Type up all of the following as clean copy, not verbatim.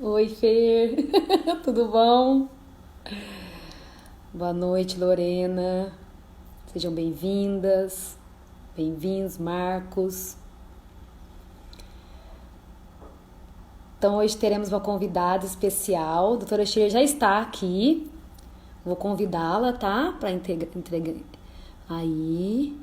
Oi, Fer. Tudo bom? Boa noite, Lorena. Sejam bem-vindas, bem-vindos, Marcos. Então, hoje teremos uma convidada especial. A doutora Shirley já está aqui. Vou convidá-la, tá? Para entregar. Aí.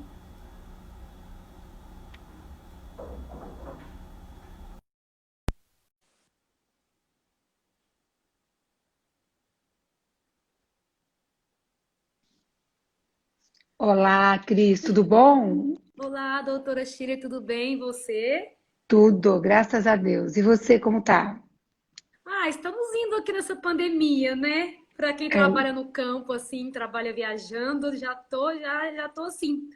Olá, Cris, tudo bom? Olá, doutora Shirley, tudo bem? E você? Tudo, graças a Deus. E você, como tá? Estamos indo aqui nessa pandemia, né? Para quem É trabalha no campo, assim, trabalha viajando, já tô assim,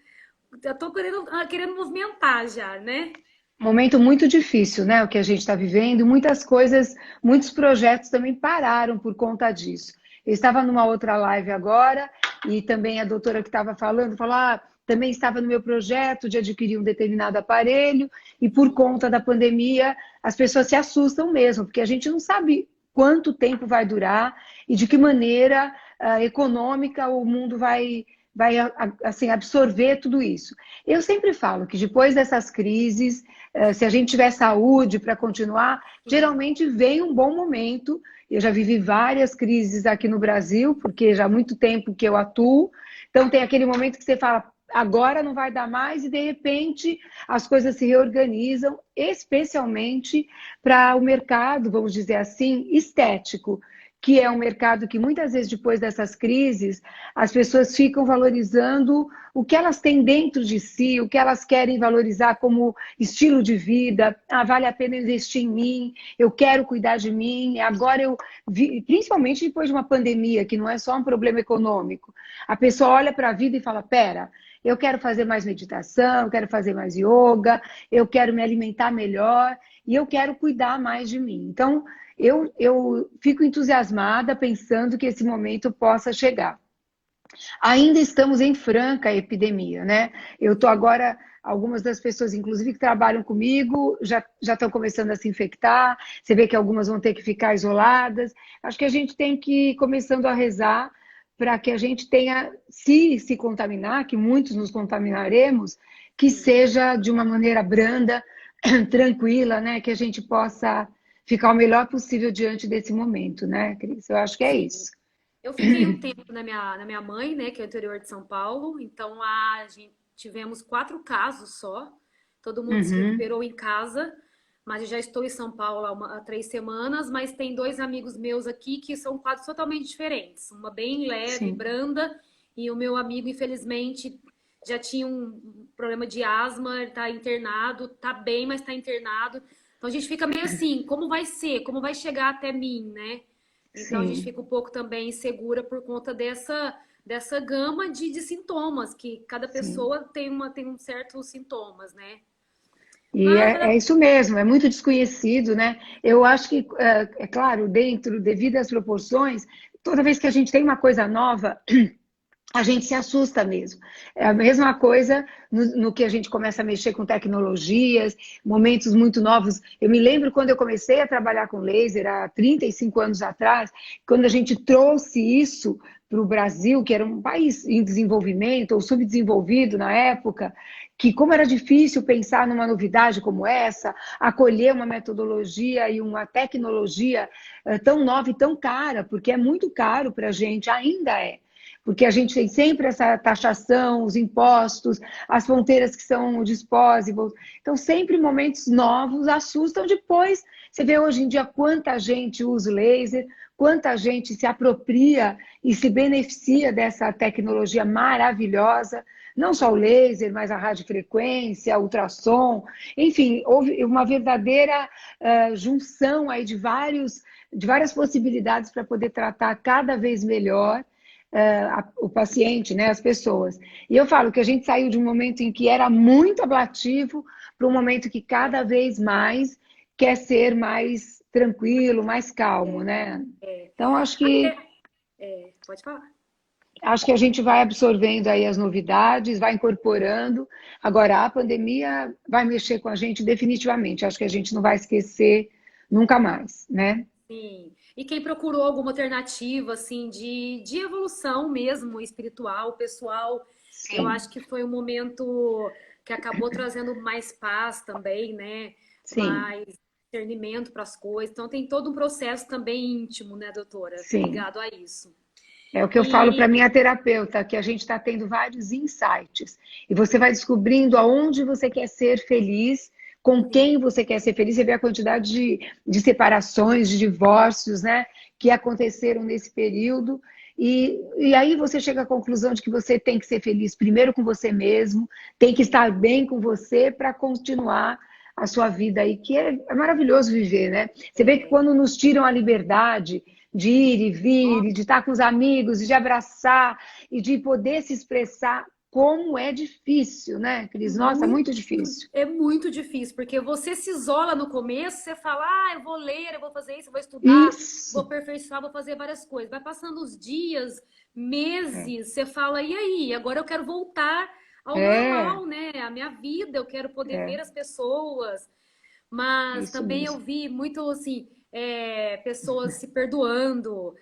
já tô querendo movimentar já, né? um momento muito difícil, né? O que a gente está vivendo. Muitas coisas, muitos projetos também pararam por conta disso. Eu estava numa outra live agora e também a doutora que estava falando falou: também estava no meu projeto de adquirir um determinado aparelho e por conta da pandemia as pessoas se assustam mesmo, porque a gente não sabe quanto tempo vai durar e de que maneira econômica o mundo vai assim, absorver tudo isso. Eu sempre falo que depois dessas crises, se a gente tiver saúde para continuar, Sim. geralmente vem um bom momento. Eu já vivi várias crises aqui no Brasil, porque já há muito tempo que eu atuo. Então tem aquele momento que você fala, agora não vai dar mais, e de repente as coisas se reorganizam, especialmente para o mercado, vamos dizer assim, estético, que é um mercado que muitas vezes depois dessas crises as pessoas ficam valorizando o que elas têm dentro de si, o que elas querem valorizar como estilo de vida. Ah, vale a pena investir em mim, eu quero cuidar de mim. Agora eu vi, principalmente depois de uma pandemia, que não é só um problema econômico, a pessoa olha para a vida e fala: pera, eu quero fazer mais meditação, eu quero fazer mais yoga, eu quero me alimentar melhor e eu quero cuidar mais de mim. Então, eu fico entusiasmada pensando que esse momento possa chegar. Ainda estamos em franca epidemia, né? Eu estou agora, algumas das pessoas, inclusive, que trabalham comigo, já estão começando a se infectar. Você vê que algumas vão ter que ficar isoladas. Acho que a gente tem que ir começando a rezar para que a gente tenha, se contaminar, que muitos nos contaminaremos, que Sim. seja de uma maneira branda, tranquila, né? Que a gente possa ficar o melhor possível diante desse momento, né, Cris? Eu acho que é Sim. isso. Eu fiquei um tempo na minha mãe, né, que é o interior de São Paulo, então lá a gente tivemos 4 casos só. Todo mundo se Uhum, recuperou em casa, mas eu já estou em São Paulo há 3 semanas, mas tem dois amigos meus aqui que são quadros totalmente diferentes. Uma bem leve, sim. branda, e o meu amigo, infelizmente, já tinha um problema de asma, ele está internado, tá bem, mas está internado. Então a gente fica meio assim, como vai ser? Como vai chegar até mim, né? Então a gente Sim, fica um pouco também insegura por conta dessa gama de sintomas, que cada sim. pessoa tem um certos sintomas, né? E Mas é isso mesmo, é muito desconhecido, né? Eu acho que, é claro, dentro, devido às proporções, toda vez que a gente tem uma coisa nova, a gente se assusta mesmo. É a mesma coisa no que a gente começa a mexer com tecnologias, momentos muito novos. Eu me lembro quando eu comecei a trabalhar com laser, há 35 anos atrás, quando a gente trouxe isso para o Brasil, que era um país em desenvolvimento ou subdesenvolvido na época, que como era difícil pensar numa novidade como essa, acolher uma metodologia e uma tecnologia tão nova e tão cara, porque é muito caro para a gente, ainda é, porque a gente tem sempre essa taxação, os impostos, as fronteiras que são disposíveis. Então, sempre momentos novos assustam. Depois, você vê hoje em dia quanta gente usa o laser, quanta gente se apropria e se beneficia dessa tecnologia maravilhosa. Não só o laser, mas a radiofrequência, o ultrassom, enfim, houve uma verdadeira junção aí de várias possibilidades para poder tratar cada vez melhor o paciente, né, as pessoas. E eu falo que a gente saiu de um momento em que era muito ablativo para um momento que cada vez mais quer ser mais tranquilo, mais calmo, né? Então pode falar. acho que a gente vai absorvendo aí as novidades, vai incorporando. Agora a pandemia vai mexer com a gente definitivamente. Acho que a gente não vai esquecer nunca mais, né? Sim. E quem procurou alguma alternativa, assim, de evolução mesmo, espiritual, pessoal, eu Sim, acho que foi um momento que acabou trazendo mais paz também, né? sim, Mais discernimento para as coisas. Então, tem todo um processo também íntimo, né, doutora, sim. ligado a isso. É o que eu falo para E minha terapeuta, que a gente está tendo vários insights. E você vai descobrindo aonde você quer ser feliz, com sim, quem você quer ser feliz. Você vê a quantidade de separações, de divórcios, né, que aconteceram nesse período. E aí você chega à conclusão de que você tem que ser feliz primeiro com você mesmo, tem que sim, estar bem com você para continuar a sua vida aí, que é maravilhoso viver, né? Você vê que é. quando nos tiram a liberdade de ir e vir, e de estar com os amigos, e de abraçar, e de poder se expressar, como é difícil, né, Cris? Nossa, Muito, muito difícil. é muito difícil, porque você se isola no começo, você fala, ah, eu vou ler, eu vou fazer isso, eu vou estudar, vou Isso, aperfeiçoar, vou fazer várias coisas. Vai passando os dias, é, meses, você fala, e aí? Agora eu quero voltar ao é, normal, né? A minha vida, eu quero poder é, ver as pessoas. é Mas isso também eu mesmo. vi muito, assim, pessoas se perdoando,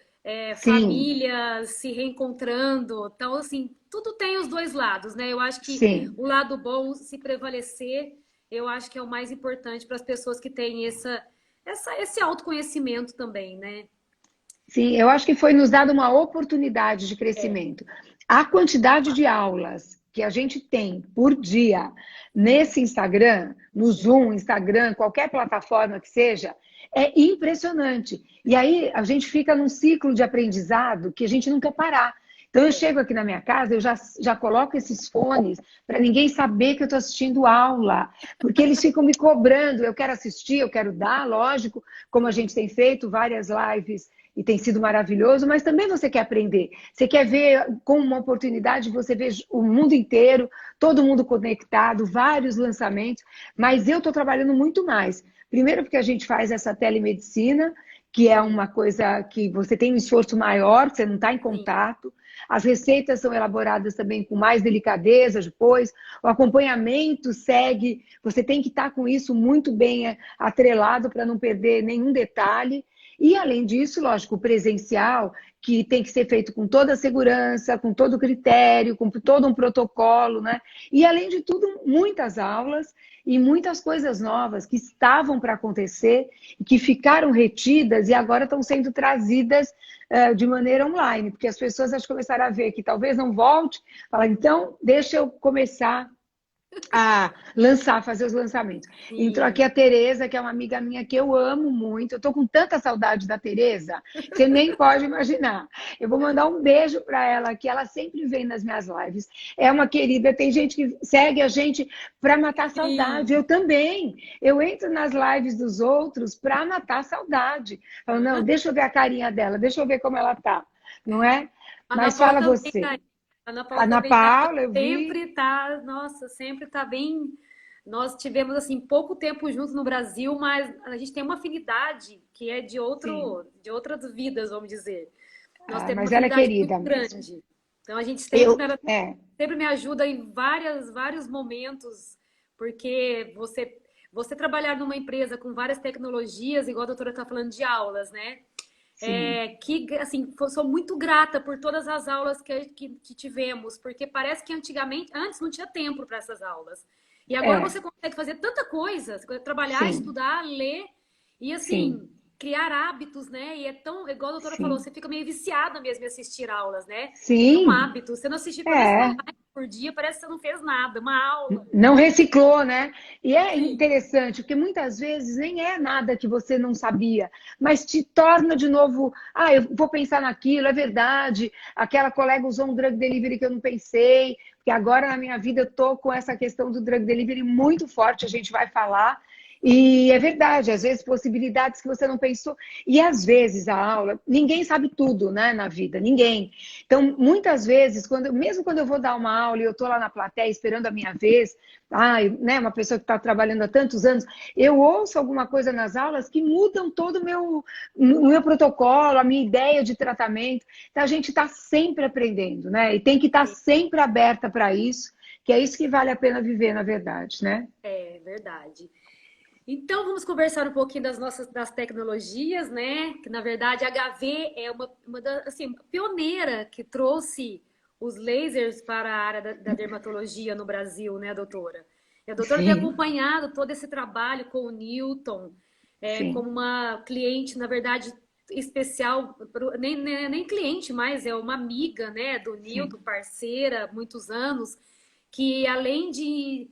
Sim, famílias se reencontrando. Então, assim, tudo tem os dois lados, né? Eu acho que sim, o lado bom, se prevalecer, eu acho que é o mais importante para as pessoas que têm esse autoconhecimento também, né? sim, eu acho que foi nos dado uma oportunidade de É, crescimento. A quantidade de aulas que a gente tem por dia nesse Instagram, no Zoom, Instagram, qualquer plataforma que seja, é impressionante. E aí a gente fica num ciclo de aprendizado que a gente não quer parar. Então eu é, chego aqui na minha casa, eu já coloco esses fones para ninguém saber que eu estou assistindo aula, porque eles ficam me cobrando. Eu quero assistir, eu quero dar, lógico, como a gente sim, tem feito várias lives e tem sido maravilhoso, mas também você quer aprender. Você quer ver com uma oportunidade, você vê o mundo inteiro, todo mundo conectado, vários lançamentos, mas eu estou trabalhando muito mais. Primeiro porque a gente faz essa telemedicina, que é sim, uma coisa que você tem um esforço maior, você não está em sim, contato. As receitas são elaboradas também com mais delicadeza depois. O acompanhamento segue. Você tem que estar com isso muito bem atrelado para não perder nenhum detalhe. E, além disso, lógico, o presencial, que tem que ser feito com toda a segurança, com todo o critério, com todo um protocolo, né? E, além de tudo, muitas aulas e muitas coisas novas que estavam para acontecer e que ficaram retidas e agora estão sendo trazidas de maneira online, porque as pessoas acho que começaram a ver que talvez não volte, fala, então deixa eu começar a lançar, fazer os lançamentos. Entrou aqui a sim. Tereza, que é uma amiga minha que eu amo muito. Eu tô com tanta saudade da Tereza, você nem pode imaginar. Eu vou mandar um beijo para ela, que ela sempre vem nas minhas lives. É uma querida, tem gente que segue a gente para matar a saudade. Eu Sim. também. Eu entro nas lives dos outros para matar a saudade. Falo, não, deixa eu ver a carinha dela, deixa eu ver como ela tá. Não é? A Ana Mas Paula fala também tá você. aí. A Ana Paula Ana também tá aí. Paula, eu vi. Sempre tá, nossa, sempre tá bem. Nós tivemos assim pouco tempo juntos no Brasil, mas a gente tem uma afinidade que é Sim. de outras vidas, vamos dizer. Nós Ah, temos uma mas ela é afinidade muito querida mesmo. grande. Então a gente Eu, é, sempre me ajuda em vários momentos, porque você trabalhar numa empresa com várias tecnologias, igual a doutora está falando de aulas, né? sim, Que assim, sou muito grata por todas as aulas que tivemos, porque parece que antes não tinha tempo para essas aulas. E agora é, você consegue fazer tanta coisa, você consegue trabalhar, sim, estudar, ler e sim, assim, criar hábitos, né? E é tão, igual a doutora falou, sim, você fica meio viciada mesmo em assistir aulas, né? Vira um sim, hábito. Você não assistir pelo menos uma é. live por dia, parece que você não fez nada, uma aula. Não reciclou, né? E é Sim, interessante, porque muitas vezes nem é nada que você não sabia, mas te torna de novo, ah, eu vou pensar naquilo, é verdade, aquela colega usou um drug delivery que eu não pensei, porque agora na minha vida eu tô com essa questão do drug delivery muito forte, a gente vai falar, e é verdade, às vezes possibilidades que você não pensou, e às vezes a aula, ninguém sabe tudo, né, na vida, ninguém. Então, muitas vezes, mesmo quando eu vou dar uma aula e eu estou lá na plateia esperando a minha vez, né, uma pessoa que está trabalhando há tantos anos, eu ouço alguma coisa nas aulas que mudam todo o meu protocolo, a minha ideia de tratamento. Então, a gente está sempre aprendendo, né? E tem que estar sim, sempre aberta para isso, que é isso que vale a pena viver, na verdade, né? é verdade. Então, vamos conversar um pouquinho das tecnologias, né? Que, na verdade, a HV é assim, pioneira que trouxe os lasers para a área da dermatologia no Brasil, né, doutora? E a doutora tem Sim, acompanhado todo esse trabalho com o Newton, como sim, uma cliente, na verdade, especial, nem cliente mais, é uma amiga, né, do Newton, sim. parceira, há muitos anos, que além de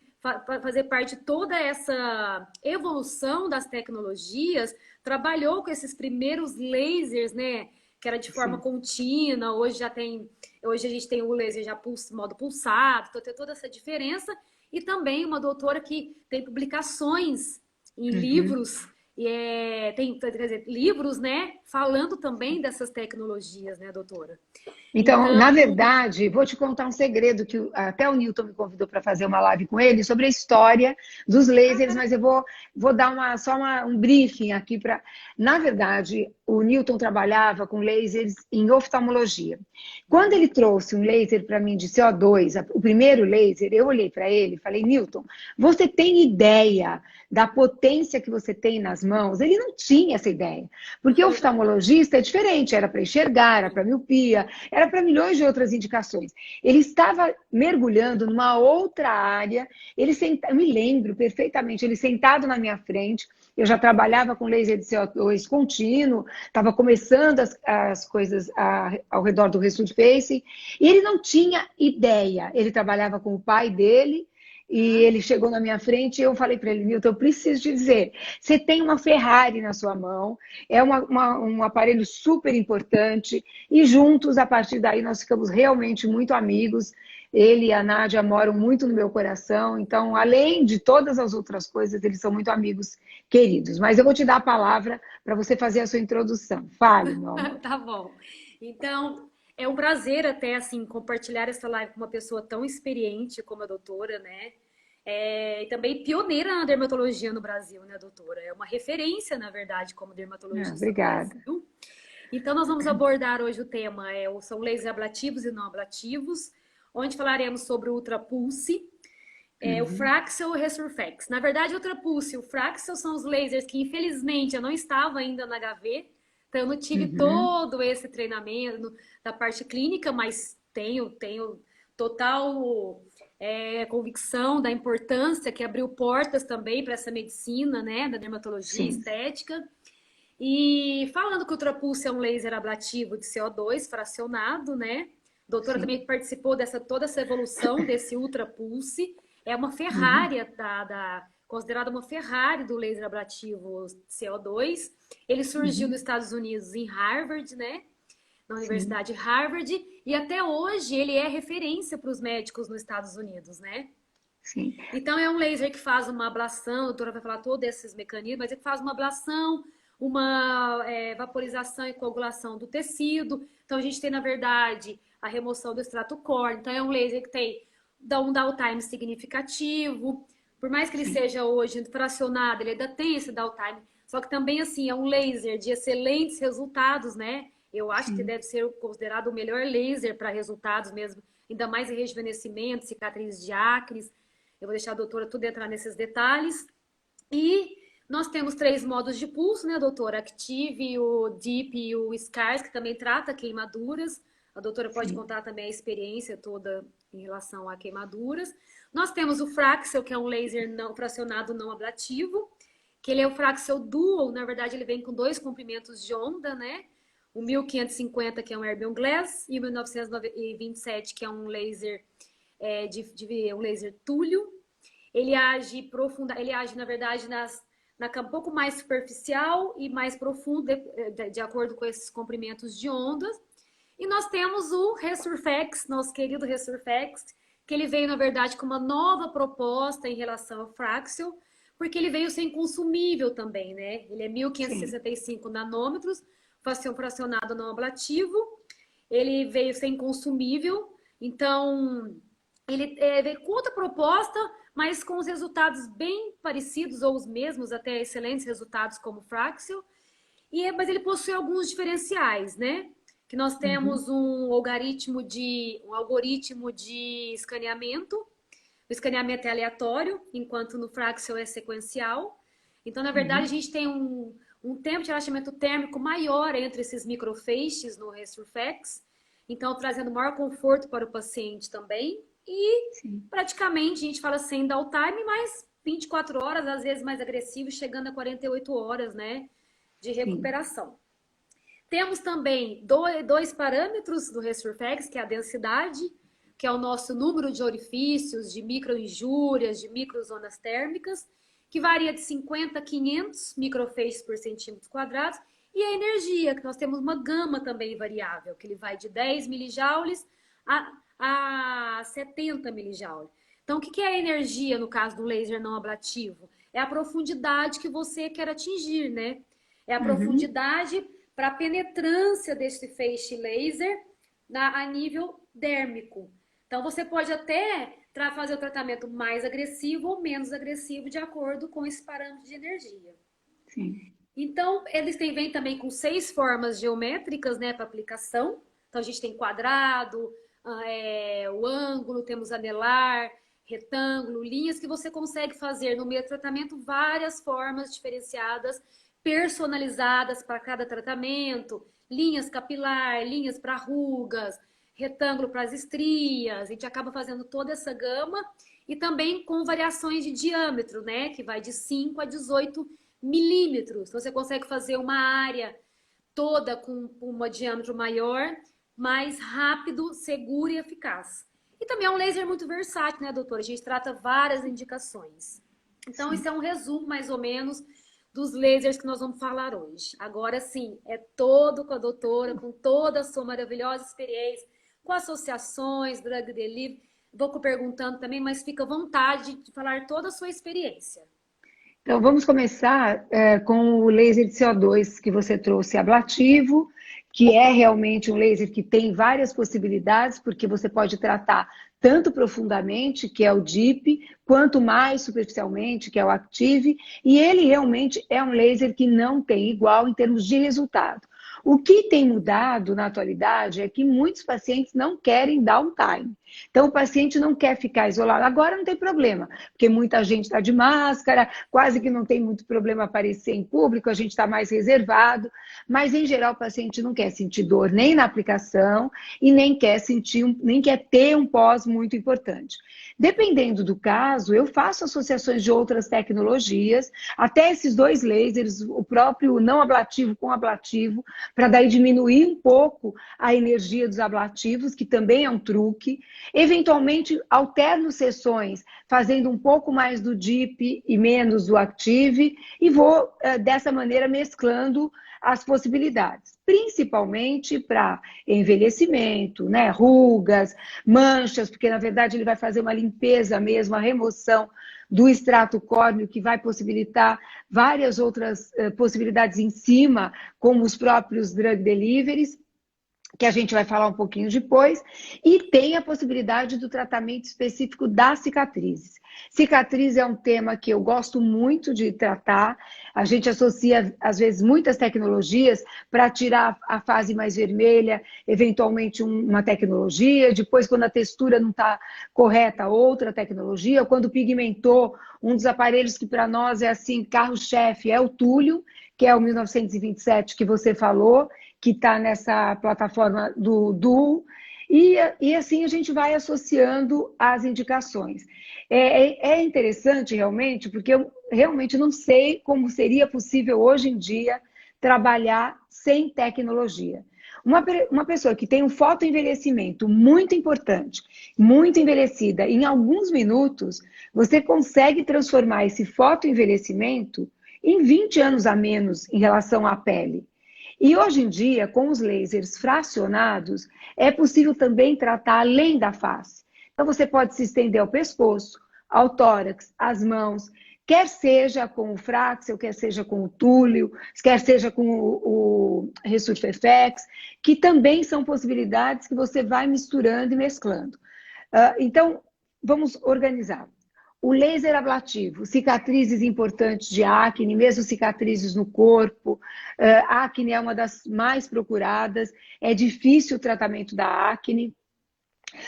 fazer parte de toda essa evolução das tecnologias, trabalhou com esses primeiros lasers, né? Que era de forma Sim. contínua, hoje a gente tem o laser já modo pulsado, então tem toda essa diferença. E também uma doutora que tem publicações em Uhum. livros, quer dizer, livros, né? Falando também dessas tecnologias, né, doutora? Então, Então, na verdade, vou te contar um segredo que até o Newton me convidou para fazer uma live com ele sobre a história dos lasers, mas eu vou dar um briefing aqui para. Na verdade, o Newton trabalhava com lasers em oftalmologia. Quando ele trouxe um laser para mim de CO2, o primeiro laser, eu olhei para ele e falei, Newton, você tem ideia da potência que você tem nas mãos? Ele não tinha essa ideia, porque o oftalmologista é diferente, era para enxergar, era para miopia, era para milhões de outras indicações. Ele estava mergulhando numa outra área, eu me lembro perfeitamente, ele sentado na minha frente, eu já trabalhava com laser de CO2 contínuo, estava começando as coisas ao redor do Result Face, e ele não tinha ideia. Ele trabalhava com o pai dele, e ele chegou na minha frente e eu falei para ele, Milton, eu preciso te dizer, você tem uma Ferrari na sua mão, é um aparelho super importante, e juntos, a partir daí, nós ficamos realmente muito amigos. Ele e a Nádia moram muito no meu coração, então, além de todas as outras coisas, eles são muito amigos queridos. Mas eu vou te dar a palavra para você fazer a sua introdução. Fale, meu amor. tá bom. Então, é um prazer até, assim, compartilhar essa live com uma pessoa tão experiente como a doutora, né? E também pioneira na dermatologia no Brasil, né, doutora? É uma referência, na verdade, como Ah, dermatologista no obrigada. Brasil. Então, nós vamos abordar hoje o tema, são lasers ablativos e não ablativos, onde falaremos sobre o Ultrapulse, o Uhum. Fraxel e o Resurfax. Na verdade, o Ultrapulse e o Fraxel são os lasers que, infelizmente, eu não estava ainda na HV, então eu não tive Uhum. todo esse treinamento da parte clínica, mas tenho total convicção da importância que abriu portas também para essa medicina, né, da dermatologia Sim. estética. E falando que o Ultrapulse é um laser ablativo de CO2 fracionado, né? A doutora Sim. também participou toda essa evolução desse Ultrapulse. É uma Uhum. Ferrari, considerada uma Ferrari do laser ablativo CO2. Ele surgiu Uhum. nos Estados Unidos em Harvard, né? Na Sim. Universidade Harvard. E até hoje ele é referência para os médicos nos Estados Unidos, né? Sim. Então, é um laser que faz uma ablação, a doutora vai falar todos esses mecanismos, mas ele faz uma ablação, uma vaporização e coagulação do tecido. Então, a gente tem, na verdade, a remoção do extrato córneo. Então, é um laser que dá um downtime significativo. Por mais que ele Sim. seja hoje fracionado, ele ainda tem esse downtime. Só que também, assim, é um laser de excelentes resultados, né? Eu acho que Sim. deve ser considerado o melhor laser para resultados mesmo, ainda mais em rejuvenescimento, cicatrizes de acne. Eu vou deixar a doutora tudo entrar nesses detalhes. E nós temos 3 modos de pulso, né, doutora? Active, o Deep e o Scars, que também trata queimaduras. A doutora pode Sim. contar também a experiência toda em relação a queimaduras. Nós temos o Fraxel, que é um laser não fracionado não ablativo, que ele é o Fraxel Dual, na verdade ele vem com 2 comprimentos de onda, né? O 1550, que é um Erbium Glass, e o 1927, que é um laser um laser túlio. Ele age na verdade na cama um pouco mais superficial e mais profundo, de acordo com esses comprimentos de ondas. E nós temos o Resurfax, nosso querido Resurfax, que ele veio, na verdade, com uma nova proposta em relação ao Fraxel, porque ele veio sem consumível também, né? Ele é Sim. 1565 nanômetros, fracionado não ablativo, ele veio sem consumível, então ele veio com outra proposta, mas com os resultados bem parecidos ou os mesmos, até excelentes resultados como o Fraxel. Mas ele possui alguns diferenciais, né? Que nós Uhum. temos um algoritmo de escaneamento. O escaneamento é aleatório, enquanto no Fraxel é sequencial. Então, na verdade, a gente tem um tempo de relaxamento térmico maior entre esses microfeixes no Resurfax, então trazendo maior conforto para o paciente também. E Sim. praticamente a gente fala sem downtime, mas 24 horas, às vezes mais agressivo, chegando a 48 horas, né, de Sim. recuperação. Temos também dois parâmetros do Resurfax, que é a densidade, que é o nosso número de orifícios, de microinjúrias, de microzonas térmicas, que varia de 50 a 500 microfeixes por centímetro quadrado, e a energia, que nós temos uma gama também variável, que ele vai de 10 milijoules a 70 milijoules. Então, o que é a energia no caso do laser não ablativo? É a profundidade que você quer atingir, né? É a profundidade para a penetrância desse feixe laser a nível dérmico. Então, você pode até fazer o tratamento mais agressivo ou menos agressivo de acordo com esse parâmetro de energia. Sim. Então, eles vêm também com 6 formas geométricas, né, para aplicação. Então, a gente tem quadrado, o ângulo, temos anelar, retângulo, linhas que você consegue fazer no meio do tratamento várias formas diferenciadas, personalizadas para cada tratamento, linhas capilar, linhas para rugas, retângulo para as estrias. A gente acaba fazendo toda essa gama e também com variações de diâmetro, né, que vai de 5 a 18 milímetros. Você consegue fazer uma área toda com um diâmetro maior, mais rápido, seguro e eficaz. E também é um laser muito versátil, né, doutora? A gente trata várias indicações. Então, isso é um resumo, mais ou menos, dos lasers que nós vamos falar hoje. Agora sim, é todo com a doutora, com toda a sua maravilhosa experiência, com associações, drug delivery. Vou perguntando também, mas fica à vontade de falar toda a sua experiência. Então, vamos começar com o laser de CO2 que você trouxe ablativo, que é realmente um laser que tem várias possibilidades, porque você pode tratar tanto profundamente, que é o DEEP, quanto mais superficialmente, que é o Active, e ele realmente é um laser que não tem igual em termos de resultado. O que tem mudado na atualidade é que muitos pacientes não querem downtime. Então, o paciente não quer ficar isolado. Agora não tem problema, porque muita gente está de máscara, quase que não tem muito problema aparecer em público, a gente está mais reservado, mas em geral o paciente não quer sentir dor nem na aplicação e nem quer ter um pós muito importante. Dependendo do caso, eu faço associações de outras tecnologias, até esses 2 lasers, o próprio não ablativo com ablativo, para daí diminuir um pouco a energia dos ablativos, que também é um truque. Eventualmente, alterno sessões, fazendo um pouco mais do DEEP e menos do Active, e vou, dessa maneira, mesclando as possibilidades, principalmente para envelhecimento, né, rugas, manchas, porque na verdade ele vai fazer uma limpeza mesmo, a remoção do extrato córneo, que vai possibilitar várias outras possibilidades em cima, como os próprios drug deliveries, que a gente vai falar um pouquinho depois, e tem a possibilidade do tratamento específico das cicatrizes. Cicatriz é um tema que eu gosto muito de tratar, a gente associa, às vezes, muitas tecnologias para tirar a fase mais vermelha, eventualmente uma tecnologia, depois, quando a textura não está correta, outra tecnologia, quando pigmentou, um dos aparelhos que para nós é assim, carro-chefe, é o Túlio, que é o 1927 que você falou, que está nessa plataforma do Duo, e assim a gente vai associando as indicações. É interessante realmente, porque eu realmente não sei como seria possível hoje em dia trabalhar sem tecnologia. Uma pessoa que tem um fotoenvelhecimento muito importante, muito envelhecida, em alguns minutos, você consegue transformar esse fotoenvelhecimento em 20 anos a menos em relação à pele. E hoje em dia, com os lasers fracionados, é possível também tratar além da face. Então, você pode se estender ao pescoço, ao tórax, às mãos, quer seja com o Fraxel, quer seja com o Túlio, quer seja com o Resurfex, que também são possibilidades que você vai misturando e mesclando. Então, vamos organizar. O laser ablativo, cicatrizes importantes de acne, mesmo cicatrizes no corpo. Acne é uma das mais procuradas, é difícil o tratamento da acne.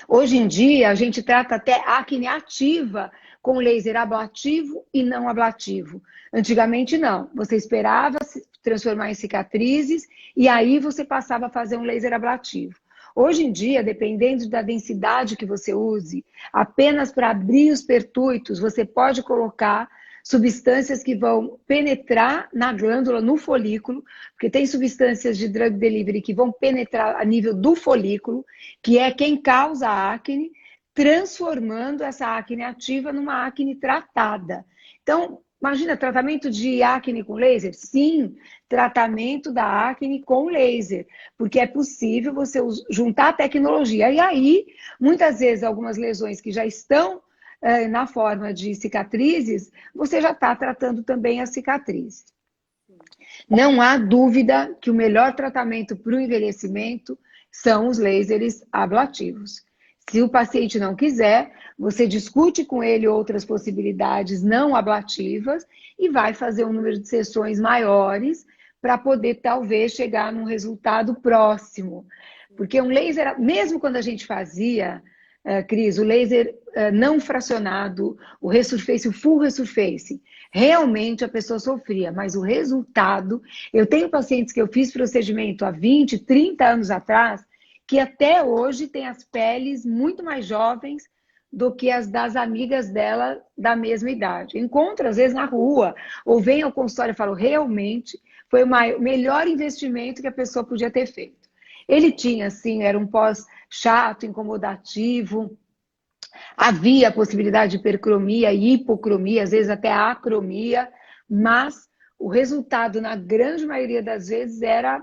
Hoje em dia, a gente trata até acne ativa com laser ablativo e não ablativo. Antigamente não, você esperava se transformar em cicatrizes e aí você passava a fazer um laser ablativo. Hoje em dia, dependendo da densidade que você use, apenas para abrir os pertúitos, você pode colocar substâncias que vão penetrar na glândula, no folículo, porque tem substâncias de drug delivery que vão penetrar a nível do folículo, que é quem causa a acne, transformando essa acne ativa numa acne tratada. Então, imagina, tratamento de acne com laser? Sim, tratamento da acne com laser, porque é possível você juntar a tecnologia. E aí, muitas vezes, algumas lesões que já estão na forma de cicatrizes, você já está tratando também as cicatrizes. Não há dúvida que o melhor tratamento para o envelhecimento são os lasers ablativos. Se o paciente não quiser, você discute com ele outras possibilidades não ablativas e vai fazer um número de sessões maiores para poder, talvez, chegar num resultado próximo. Porque um laser, mesmo quando a gente fazia, Cris, o laser não fracionado, o resurface, o full resurface, realmente a pessoa sofria, mas o resultado... Eu tenho pacientes que eu fiz procedimento há 20, 30 anos atrás, que até hoje tem as peles muito mais jovens do que as das amigas dela da mesma idade. Encontro, às vezes, na rua, ou vem ao consultório e falo, realmente foi o melhor investimento que a pessoa podia ter feito. Ele tinha, assim, era um pós chato, incomodativo, havia a possibilidade de hipercromia e hipocromia, às vezes até acromia, mas o resultado, na grande maioria das vezes, era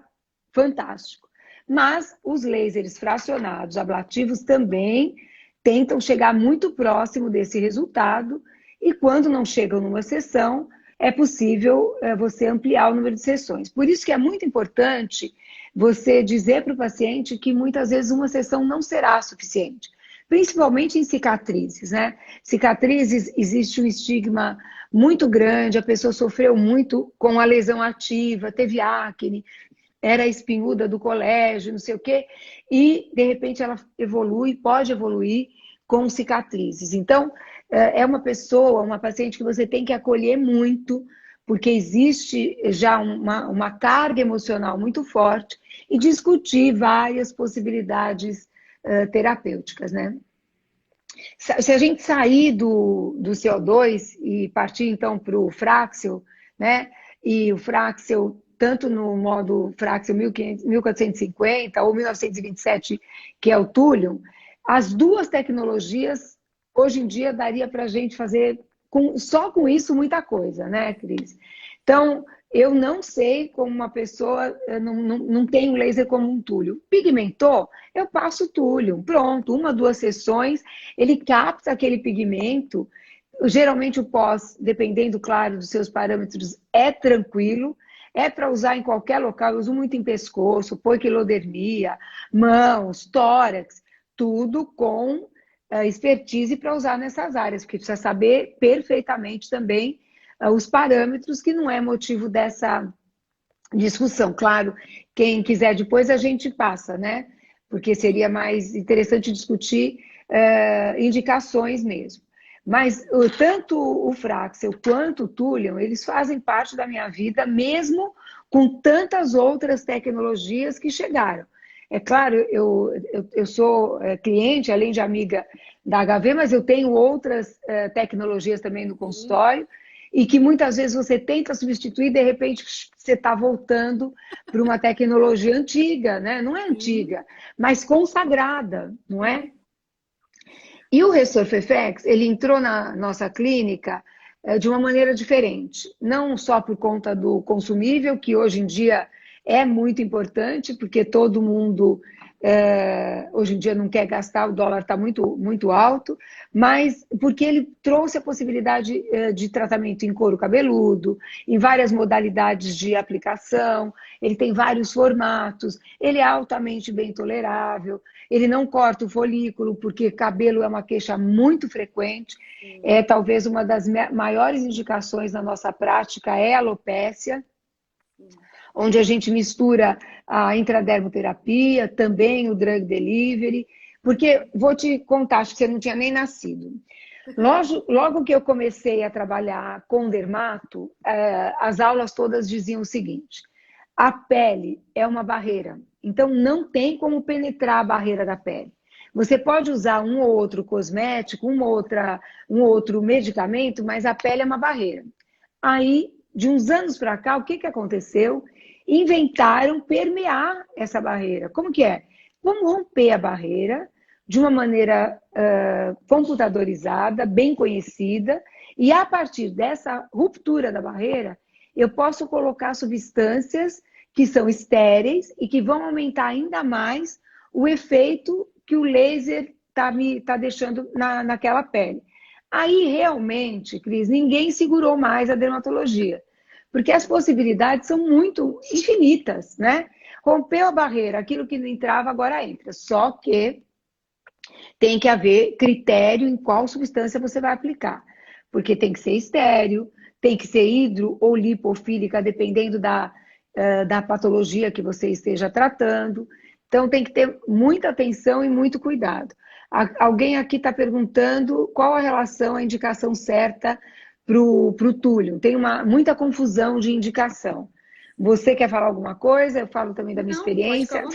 fantástico. Mas os lasers fracionados, ablativos, também tentam chegar muito próximo desse resultado e quando não chegam numa sessão, é possível você ampliar o número de sessões. Por isso que é muito importante você dizer para o paciente que muitas vezes uma sessão não será suficiente, principalmente em cicatrizes, né? Cicatrizes, existe um estigma muito grande, a pessoa sofreu muito com a lesão ativa, teve acne, era espinhuda do colégio, não sei o quê, e de repente ela evolui, pode evoluir com cicatrizes. Então, é uma pessoa, uma paciente que você tem que acolher muito, porque existe já uma carga emocional muito forte, e discutir várias possibilidades terapêuticas, né? Se a gente sair do CO2 e partir então para o Fraxel, né? E o Fraxel, tanto no modo Fraxel 1450 ou 1927, que é o Thulium, as duas tecnologias, hoje em dia, daria para a gente fazer só com isso muita coisa, né, Cris? Então, eu não sei como uma pessoa não tem um laser como um Thulium. Pigmentou? Eu passo Thulium. Pronto, 1, 2 sessões, ele capta aquele pigmento. Geralmente o pós, dependendo, claro, dos seus parâmetros, é tranquilo. É para usar em qualquer local. Eu uso muito em pescoço, poiquilodermia, mãos, tórax, tudo com expertise para usar nessas áreas, porque precisa saber perfeitamente também os parâmetros, que não é motivo dessa discussão. Claro, quem quiser depois a gente passa, né? Porque seria mais interessante discutir indicações mesmo. Mas tanto o Fraxel quanto o Thulium, eles fazem parte da minha vida, mesmo com tantas outras tecnologias que chegaram. É claro, eu sou cliente, além de amiga da HV, mas eu tenho outras tecnologias também no consultório, e que muitas vezes você tenta substituir, de repente você está voltando para uma tecnologia antiga, né? Não é antiga, mas consagrada, não é? E o Resurfefex, ele entrou na nossa clínica de uma maneira diferente. Não só por conta do consumível, que hoje em dia é muito importante, porque todo mundo hoje em dia não quer gastar, o dólar está muito, muito alto, mas porque ele trouxe a possibilidade de tratamento em couro cabeludo, em várias modalidades de aplicação, ele tem vários formatos, ele é altamente bem tolerável, ele não corta o folículo, porque cabelo é uma queixa muito frequente, é talvez uma das maiores indicações na nossa prática é a alopécia, onde a gente mistura a intradermoterapia, também o drug delivery, porque, vou te contar, acho que você não tinha nem nascido. Logo que eu comecei a trabalhar com dermato, as aulas todas diziam o seguinte: a pele é uma barreira, então não tem como penetrar a barreira da pele. Você pode usar um ou outro cosmético, um outro medicamento, mas a pele é uma barreira. Aí, de uns anos para cá, o que que aconteceu? Inventaram permear essa barreira. Como que é? Vamos romper a barreira de uma maneira computadorizada, bem conhecida, e a partir dessa ruptura da barreira, eu posso colocar substâncias que são estéreis e que vão aumentar ainda mais o efeito que o laser tá deixando naquela pele. Aí, realmente, Cris, ninguém segurou mais a dermatologia, porque as possibilidades são muito infinitas, né? Rompeu a barreira, aquilo que não entrava agora entra. Só que tem que haver critério em qual substância você vai aplicar, porque tem que ser estéril, tem que ser hidro ou lipofílica, dependendo da patologia que você esteja tratando. Então, tem que ter muita atenção e muito cuidado. Alguém aqui está perguntando qual a relação, a indicação certa para o Túlio. Tem muita confusão de indicação. Você quer falar alguma coisa? Eu falo também da minha Não, pode ficar à experiência. vontade.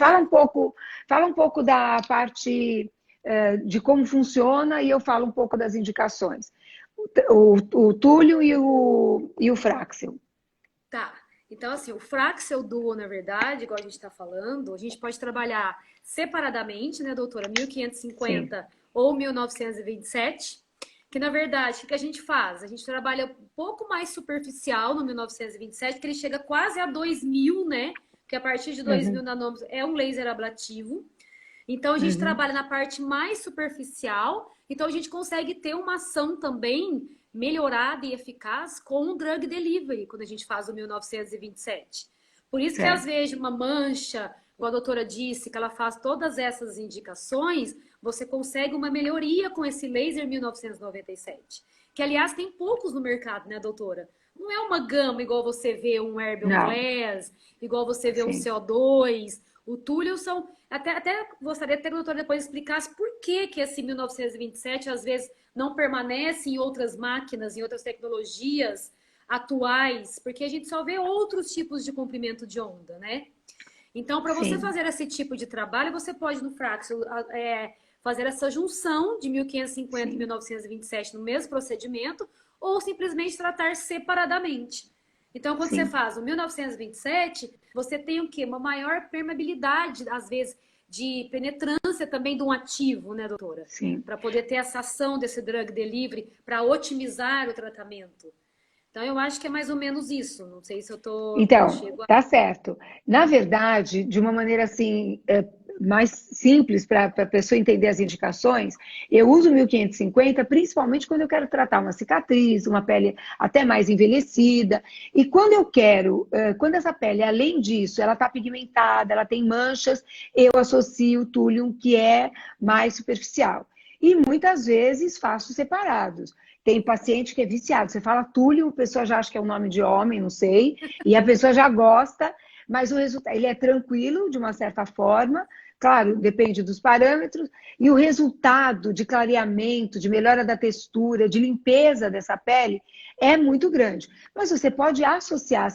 Fala um pouco da parte de como funciona e eu falo um pouco das indicações. O Túlio e o Fraxel. Tá. Então, assim, o Fraxel Duo, na verdade, igual a gente está falando, a gente pode trabalhar separadamente, né, doutora? Sim. 1550 ou 1927, que na verdade, o que a gente faz? A gente trabalha um pouco mais superficial no 1927, que ele chega quase a 2000, né? Porque a partir de 2000 Uhum, nanômetros é um laser ablativo. Então, a gente uhum, trabalha na parte mais superficial, então a gente consegue ter uma ação também melhorada e eficaz com o drug delivery, quando a gente faz o 1927. Por isso que às certo. vezes uma mancha, como a doutora disse, que ela faz todas essas indicações, você consegue uma melhoria com esse laser 1997. Que, aliás, tem poucos no mercado, né, doutora? Não é uma gama igual você vê um Herbal Não, Glass, igual você vê um sim, CO2. O Túlio são. Até gostaria que o doutor depois explicasse por que esse 1927 às vezes não permanece em outras máquinas, em outras tecnologias atuais, porque a gente só vê outros tipos de comprimento de onda, né? Então, para você sim, fazer esse tipo de trabalho, você pode no Fraxel fazer essa junção de 1550 e sim, 1927 no mesmo procedimento, ou simplesmente tratar separadamente. Então, quando você sim, faz o 1927, você tem o quê? Uma maior permeabilidade, às vezes, de penetrância também de um ativo, né, doutora? sim. Para poder ter essa ação desse drug delivery, para otimizar o tratamento. Então, eu acho que é mais ou menos isso. Não sei se eu Então, chego a. tá certo. Na verdade, de uma maneira assim, mais simples para a pessoa entender as indicações, eu uso 1550 principalmente quando eu quero tratar uma cicatriz, uma pele até mais envelhecida. E quando eu quero, quando essa pele, além disso, ela está pigmentada, ela tem manchas, eu associo o túlium, que é mais superficial. E muitas vezes faço separados. Tem paciente que é viciado. Você fala Túlio, a pessoa já acha que é um nome de homem, não sei, e a pessoa já gosta, mas o resultado, ele é tranquilo de uma certa forma, claro, depende dos parâmetros, e o resultado de clareamento, de melhora da textura, de limpeza dessa pele é muito grande. Mas você pode associar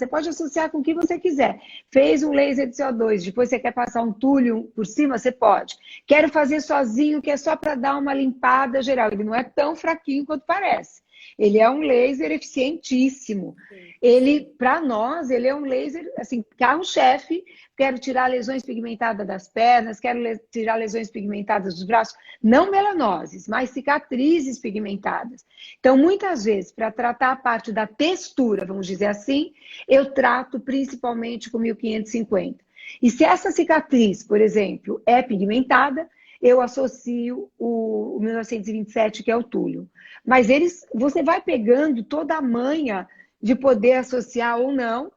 com o que você quiser. Fez um laser de CO2, depois você quer passar um túlio por cima, você pode. Quero fazer sozinho, que é só para dar uma limpada geral. Ele não é tão fraquinho quanto parece. Ele é um laser eficientíssimo. Sim, Ele, sim. para nós, ele é um laser, assim, carro-chefe. Quero tirar lesões pigmentadas das pernas, quero tirar lesões pigmentadas dos braços, não melanoses, mas cicatrizes pigmentadas. Então, muitas vezes, para tratar a parte da textura, vamos dizer assim, eu trato principalmente com 1550. E se essa cicatriz, por exemplo, é pigmentada, eu associo o 1927, que é o túlio. Mas você vai pegando toda a manha de poder associar ou não.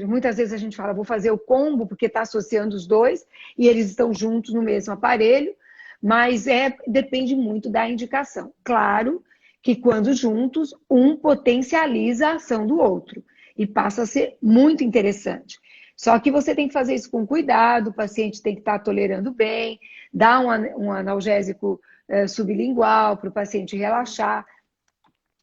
Muitas vezes a gente fala, vou fazer o combo, porque está associando os dois, e eles estão juntos no mesmo aparelho, mas depende muito da indicação. Claro que quando juntos, um potencializa a ação do outro, e passa a ser muito interessante. Só que você tem que fazer isso com cuidado, o paciente tem que estar tolerando bem, dar um analgésico sublingual para o paciente relaxar.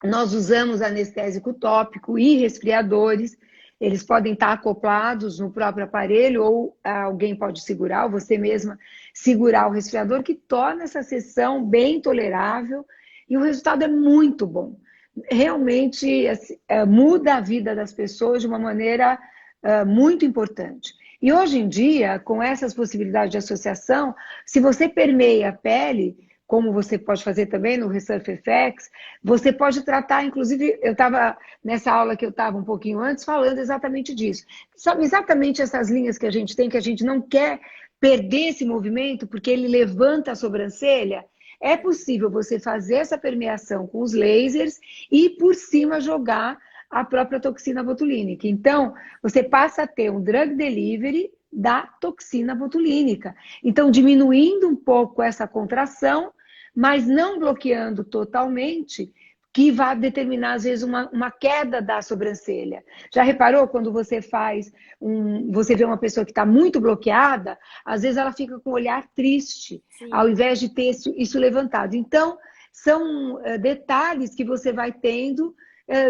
Nós usamos anestésico tópico e resfriadores. Eles podem estar acoplados no próprio aparelho ou alguém pode segurar, ou você mesma segurar o resfriador, que torna essa sessão bem tolerável e o resultado é muito bom. Realmente assim, muda a vida das pessoas de uma maneira muito importante. E hoje em dia, com essas possibilidades de associação, se você permeia a pele, como você pode fazer também no ResurfFX, você pode tratar, inclusive, eu estava nessa aula que eu estava um pouquinho antes, falando exatamente disso. Sabe exatamente essas linhas que a gente tem, que a gente não quer perder esse movimento, porque ele levanta a sobrancelha? É possível você fazer essa permeação com os lasers e, por cima, jogar a própria toxina botulínica. Então, você passa a ter um drug delivery da toxina botulínica. Então, diminuindo um pouco essa contração, mas não bloqueando totalmente, que vai determinar, às vezes, uma queda da sobrancelha. Já reparou quando você você vê uma pessoa que está muito bloqueada, às vezes ela fica com o olhar triste, Sim. ao invés de ter isso levantado. Então, são detalhes que você vai tendo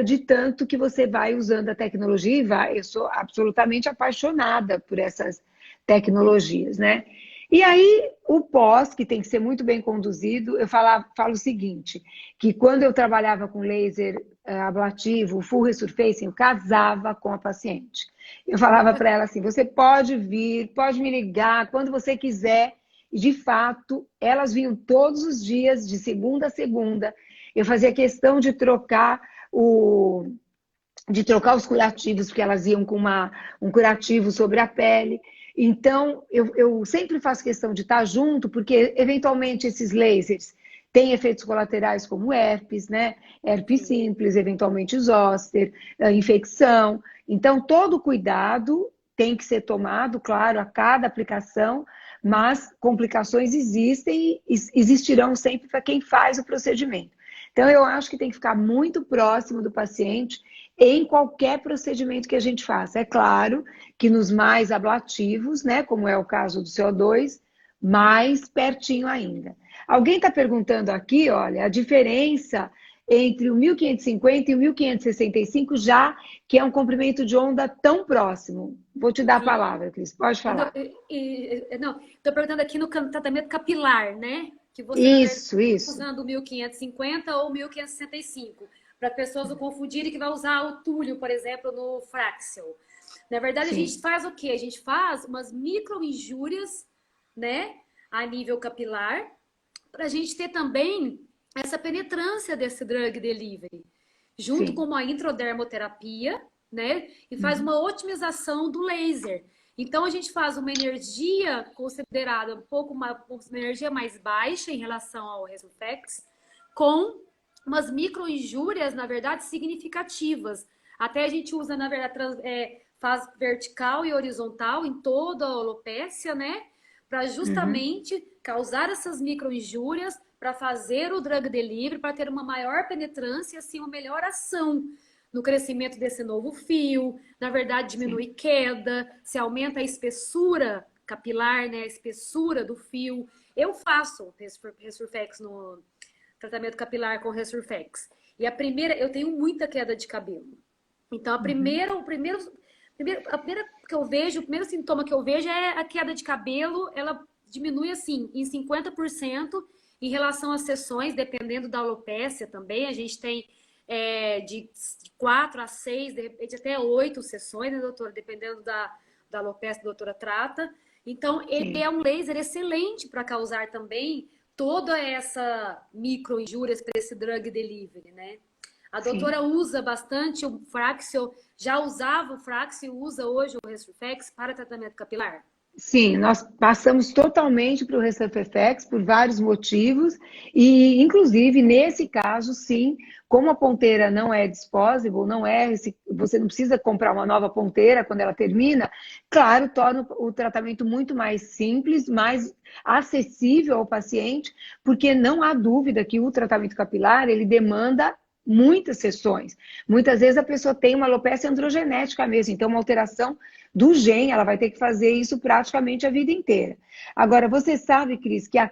de tanto que você vai usando a tecnologia eu sou absolutamente apaixonada por essas tecnologias, né? E aí, o pós, que tem que ser muito bem conduzido, eu falo o seguinte, que quando eu trabalhava com laser ablativo, full resurfacing, eu casava com a paciente. Eu falava para ela assim, você pode vir, pode me ligar, quando você quiser. E, de fato, elas vinham todos os dias, de segunda a segunda. Eu fazia questão de trocar os curativos, porque elas iam com um curativo sobre a pele. Então, eu sempre faço questão de estar junto, porque, eventualmente, esses lasers têm efeitos colaterais como herpes, né? Herpes simples, eventualmente zóster, infecção. Então, todo cuidado tem que ser tomado, claro, a cada aplicação, mas complicações existem e existirão sempre para quem faz o procedimento. Então, eu acho que tem que ficar muito próximo do paciente em qualquer procedimento que a gente faça. É claro que nos mais ablativos, né, como é o caso do CO2, mais pertinho ainda. Alguém está perguntando aqui, olha, a diferença entre o 1550 e o 1565, já que é um comprimento de onda tão próximo. Vou te dar a palavra, Cris, pode falar. Não, estou perguntando aqui no tratamento capilar, né? Que você Isso. usando o 1550 ou 1565, para pessoas não confundirem que vai usar o túlio, por exemplo, no Fraxel. Na verdade, Sim. A gente faz o quê? A gente faz umas micro-injúrias, né, a nível capilar, para a gente ter também essa penetrância desse drug delivery, junto com uma introdermoterapia, né, e faz uma otimização do laser. Então, a gente faz uma energia considerada uma energia mais baixa em relação ao Resurfex, com umas micro-injúrias, na verdade, significativas. Até a gente usa, na verdade, faz vertical e horizontal em toda a alopécia, né? Para justamente causar essas micro-injúrias, para fazer o drug delivery, para ter uma maior penetrância e, assim, uma melhor ação no crescimento desse novo fio, na verdade diminui queda, se aumenta a espessura capilar, né, a espessura do fio. Eu faço Resurfex no tratamento capilar com Resurfex. E a primeira, eu tenho muita queda de cabelo. Então o primeiro que eu vejo, o primeiro sintoma que eu vejo é a queda de cabelo, ela diminui assim em 50% em relação às sessões, dependendo da alopécia também. A gente tem de 4 a 6, de repente até 8 sessões, né, doutora? Dependendo da alopecia que a doutora trata. Então, ele é um laser excelente para causar também toda essa micro-injúrias para esse drug delivery, né? A doutora usa bastante o Fraxel, já usava o Fraxel e usa hoje o Resurfex para tratamento capilar? Sim, nós passamos totalmente para o ResurfFX por vários motivos e, inclusive, nesse caso, sim, como a ponteira não é disposable, você não precisa comprar uma nova ponteira quando ela termina, claro, torna o tratamento muito mais simples, mais acessível ao paciente, porque não há dúvida que o tratamento capilar, ele demanda muitas sessões. Muitas vezes a pessoa tem uma alopecia androgenética mesmo, então uma alteração do gene, ela vai ter que fazer isso praticamente a vida inteira. Agora, você sabe, Cris, que a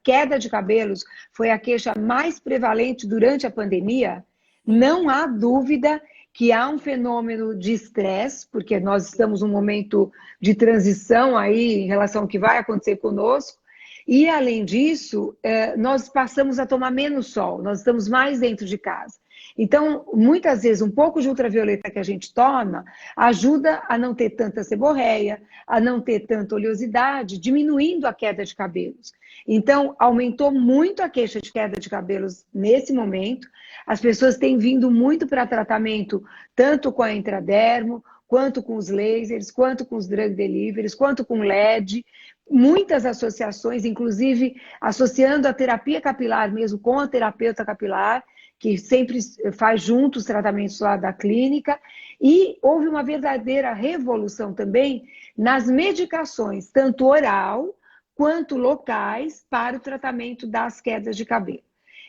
queda de cabelos, foi a queixa mais prevalente durante a pandemia? Não há dúvida que há um fenômeno de estresse, porque nós estamos num momento de transição aí em relação ao que vai acontecer conosco, e além disso, nós passamos a tomar menos sol, nós estamos mais dentro de casa. Então, muitas vezes, um pouco de ultravioleta que a gente toma ajuda a não ter tanta seborreia, a não ter tanta oleosidade, diminuindo a queda de cabelos. Então, aumentou muito a queixa de queda de cabelos nesse momento. As pessoas têm vindo muito para tratamento, tanto com a intradermo, quanto com os lasers, quanto com os drug deliveries, quanto com LED. Muitas associações, inclusive associando a terapia capilar mesmo com a terapeuta capilar, que sempre faz junto os tratamentos lá da clínica, e houve uma verdadeira revolução também nas medicações, tanto oral quanto locais, para o tratamento das quedas de cabelo.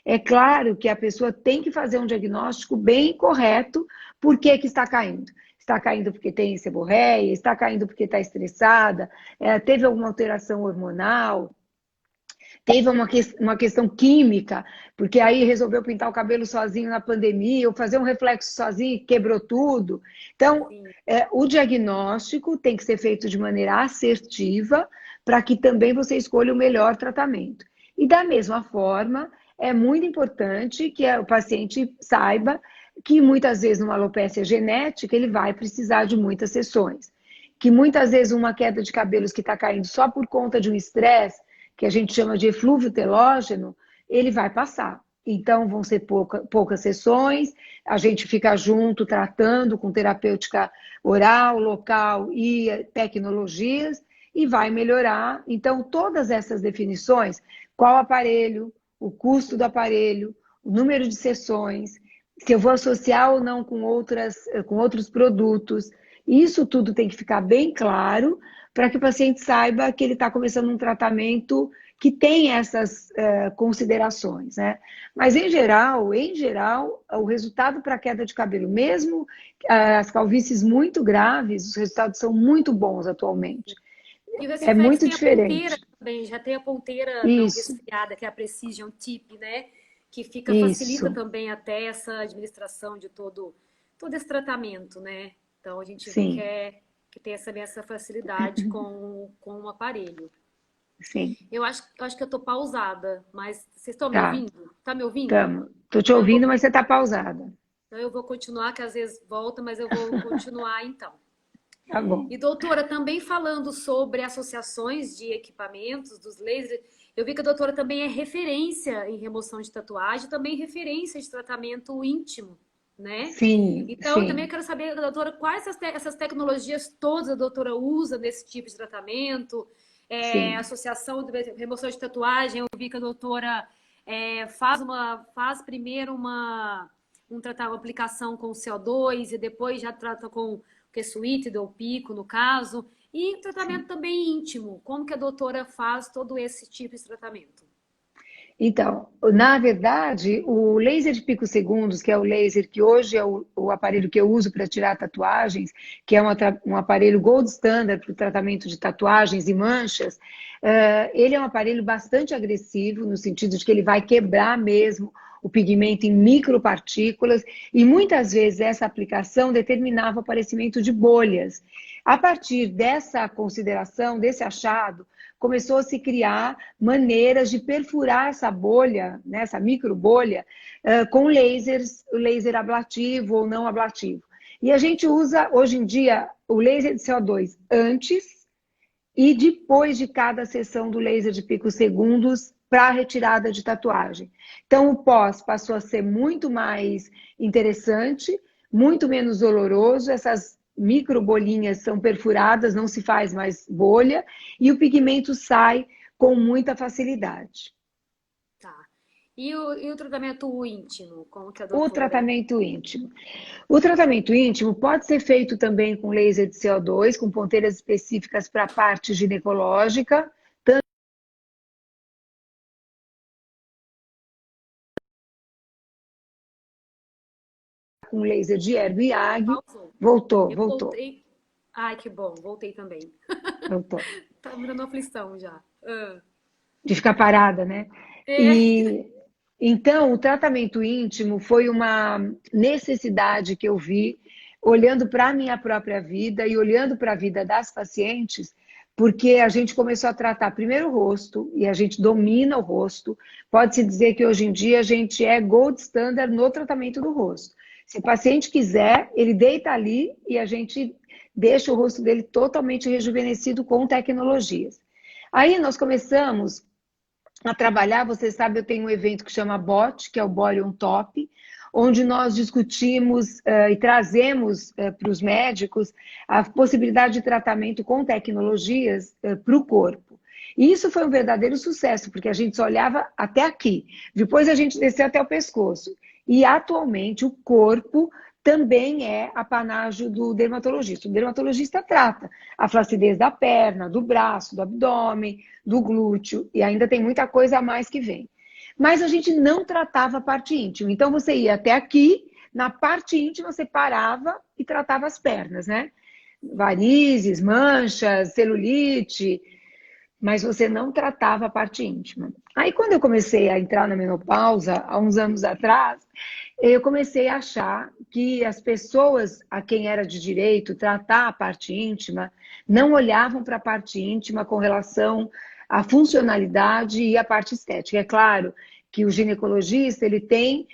É claro que a pessoa tem que fazer um diagnóstico bem correto, por que que está caindo. Está caindo porque tem seborreia, está caindo porque está estressada, teve alguma alteração hormonal, teve uma questão química, porque aí resolveu pintar o cabelo sozinho na pandemia, ou fazer um reflexo sozinho e quebrou tudo. Então, o diagnóstico tem que ser feito de maneira assertiva, para que também você escolha o melhor tratamento. E da mesma forma, é muito importante que o paciente saiba que muitas vezes numa alopécia genética ele vai precisar de muitas sessões. Que muitas vezes uma queda de cabelos que está caindo só por conta de um estresse, que a gente chama de eflúvio telógeno, ele vai passar. Então vão ser poucas sessões, a gente fica junto tratando com terapêutica oral, local e tecnologias, e vai melhorar. Então todas essas definições, qual aparelho, o custo do aparelho, o número de sessões, se eu vou associar ou não com outros produtos, isso tudo tem que ficar bem claro para que o paciente saiba que ele está começando um tratamento que tem essas considerações, né? Mas em geral, o resultado para a queda de cabelo, mesmo as calvícies muito graves, os resultados são muito bons atualmente. E o É Resiflex muito tem a ponteira diferente. também, já tem a ponteira não Isso, resfriada, que é a Precision Tip, né? Que facilita isso, também até essa administração de todo esse tratamento, né? Então a gente vê sim, que tem essa facilidade com o aparelho. sim, Eu acho que eu tô pausada, mas vocês estão me tá, ouvindo? Tá me ouvindo? tamo. Tô te Então eu ouvindo, vou, mas você tá pausada. então eu vou continuar, que às vezes volta, mas eu vou continuar então. Tá bom. E doutora, também falando sobre associações de equipamentos, dos lasers, eu vi que a doutora também é referência em remoção de tatuagem, também referência de tratamento íntimo, né? Sim, Então, eu também sim, quero saber, doutora, quais essas tecnologias todas a doutora usa nesse tipo de tratamento? sim. Associação de remoção de tatuagem, eu vi que a doutora faz primeiro uma aplicação com CO2 e depois já trata com que é suíte ou pico, no caso, e tratamento também íntimo. Como que a doutora faz todo esse tipo de tratamento? Então, na verdade, o laser de picosegundos, que é o laser que hoje é o aparelho que eu uso para tirar tatuagens, que é um aparelho gold standard para o tratamento de tatuagens e manchas, ele é um aparelho bastante agressivo, no sentido de que ele vai quebrar mesmo o pigmento em micropartículas, e muitas vezes essa aplicação determinava o aparecimento de bolhas. A partir dessa consideração, desse achado, começou a se criar maneiras de perfurar essa bolha, né, essa microbolha, com lasers, o laser ablativo ou não ablativo. E a gente usa, hoje em dia, o laser de CO2 antes e depois de cada sessão do laser de picosegundos para a retirada de tatuagem. Então, o pós passou a ser muito mais interessante, muito menos doloroso, essas microbolinhas são perfuradas, não se faz mais bolha, e o pigmento sai com muita facilidade. Tá. E o tratamento íntimo? Como que a O doutora? tratamento íntimo. O tratamento íntimo pode ser feito também com laser de CO2, com ponteiras específicas para a parte ginecológica, com laser de Ergo e Ag. Pausou. Voltou, Eu voltou, voltei. Ai, que bom, voltei também. voltou. Tá me dando aflição já. Ah. De ficar parada, né? É. E então o tratamento íntimo foi uma necessidade que eu vi olhando para a minha própria vida e olhando para a vida das pacientes, porque a gente começou a tratar primeiro o rosto e a gente domina o rosto. Pode-se dizer que hoje em dia a gente é gold standard no tratamento do rosto. Se o paciente quiser, ele deita ali e a gente deixa o rosto dele totalmente rejuvenescido com tecnologias. Aí nós começamos a trabalhar, você sabe, eu tenho um evento que chama BOT, que é o Body on Top, onde nós discutimos e trazemos para os médicos a possibilidade de tratamento com tecnologias para o corpo. E isso foi um verdadeiro sucesso, porque a gente só olhava até aqui, depois a gente desceu até o pescoço. E atualmente o corpo também é apanágio do dermatologista. O dermatologista trata a flacidez da perna, do braço, do abdômen, do glúteo, e ainda tem muita coisa a mais que vem. Mas a gente não tratava a parte íntima. Então você ia até aqui, na parte íntima você parava e tratava as pernas, né? Varizes, manchas, celulite, mas você não tratava a parte íntima. Aí quando eu comecei a entrar na menopausa, há uns anos atrás, eu comecei a achar que as pessoas a quem era de direito tratar a parte íntima não olhavam para a parte íntima com relação à funcionalidade e à parte estética. É claro que o ginecologista ele tem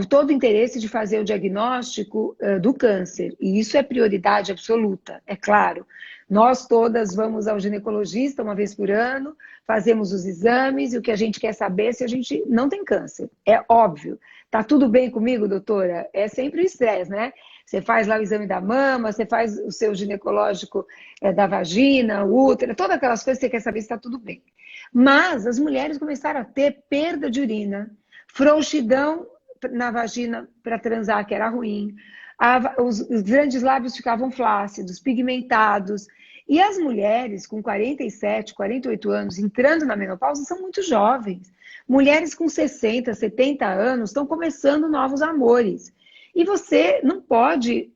todo o interesse de fazer o diagnóstico do câncer, e isso é prioridade absoluta, é claro. Nós todas vamos ao ginecologista uma vez por ano, fazemos os exames e o que a gente quer saber é se a gente não tem câncer. É óbvio. Tá tudo bem comigo, doutora? É sempre o estresse, né? Você faz lá o exame da mama, você faz o seu ginecológico da vagina, útero, todas aquelas coisas que você quer saber se está tudo bem. Mas as mulheres começaram a ter perda de urina, frouxidão na vagina para transar, que era ruim. Os grandes lábios ficavam flácidos, pigmentados. E as mulheres com 47, 48 anos entrando na menopausa são muito jovens. Mulheres com 60, 70 anos estão começando novos amores. E você não pode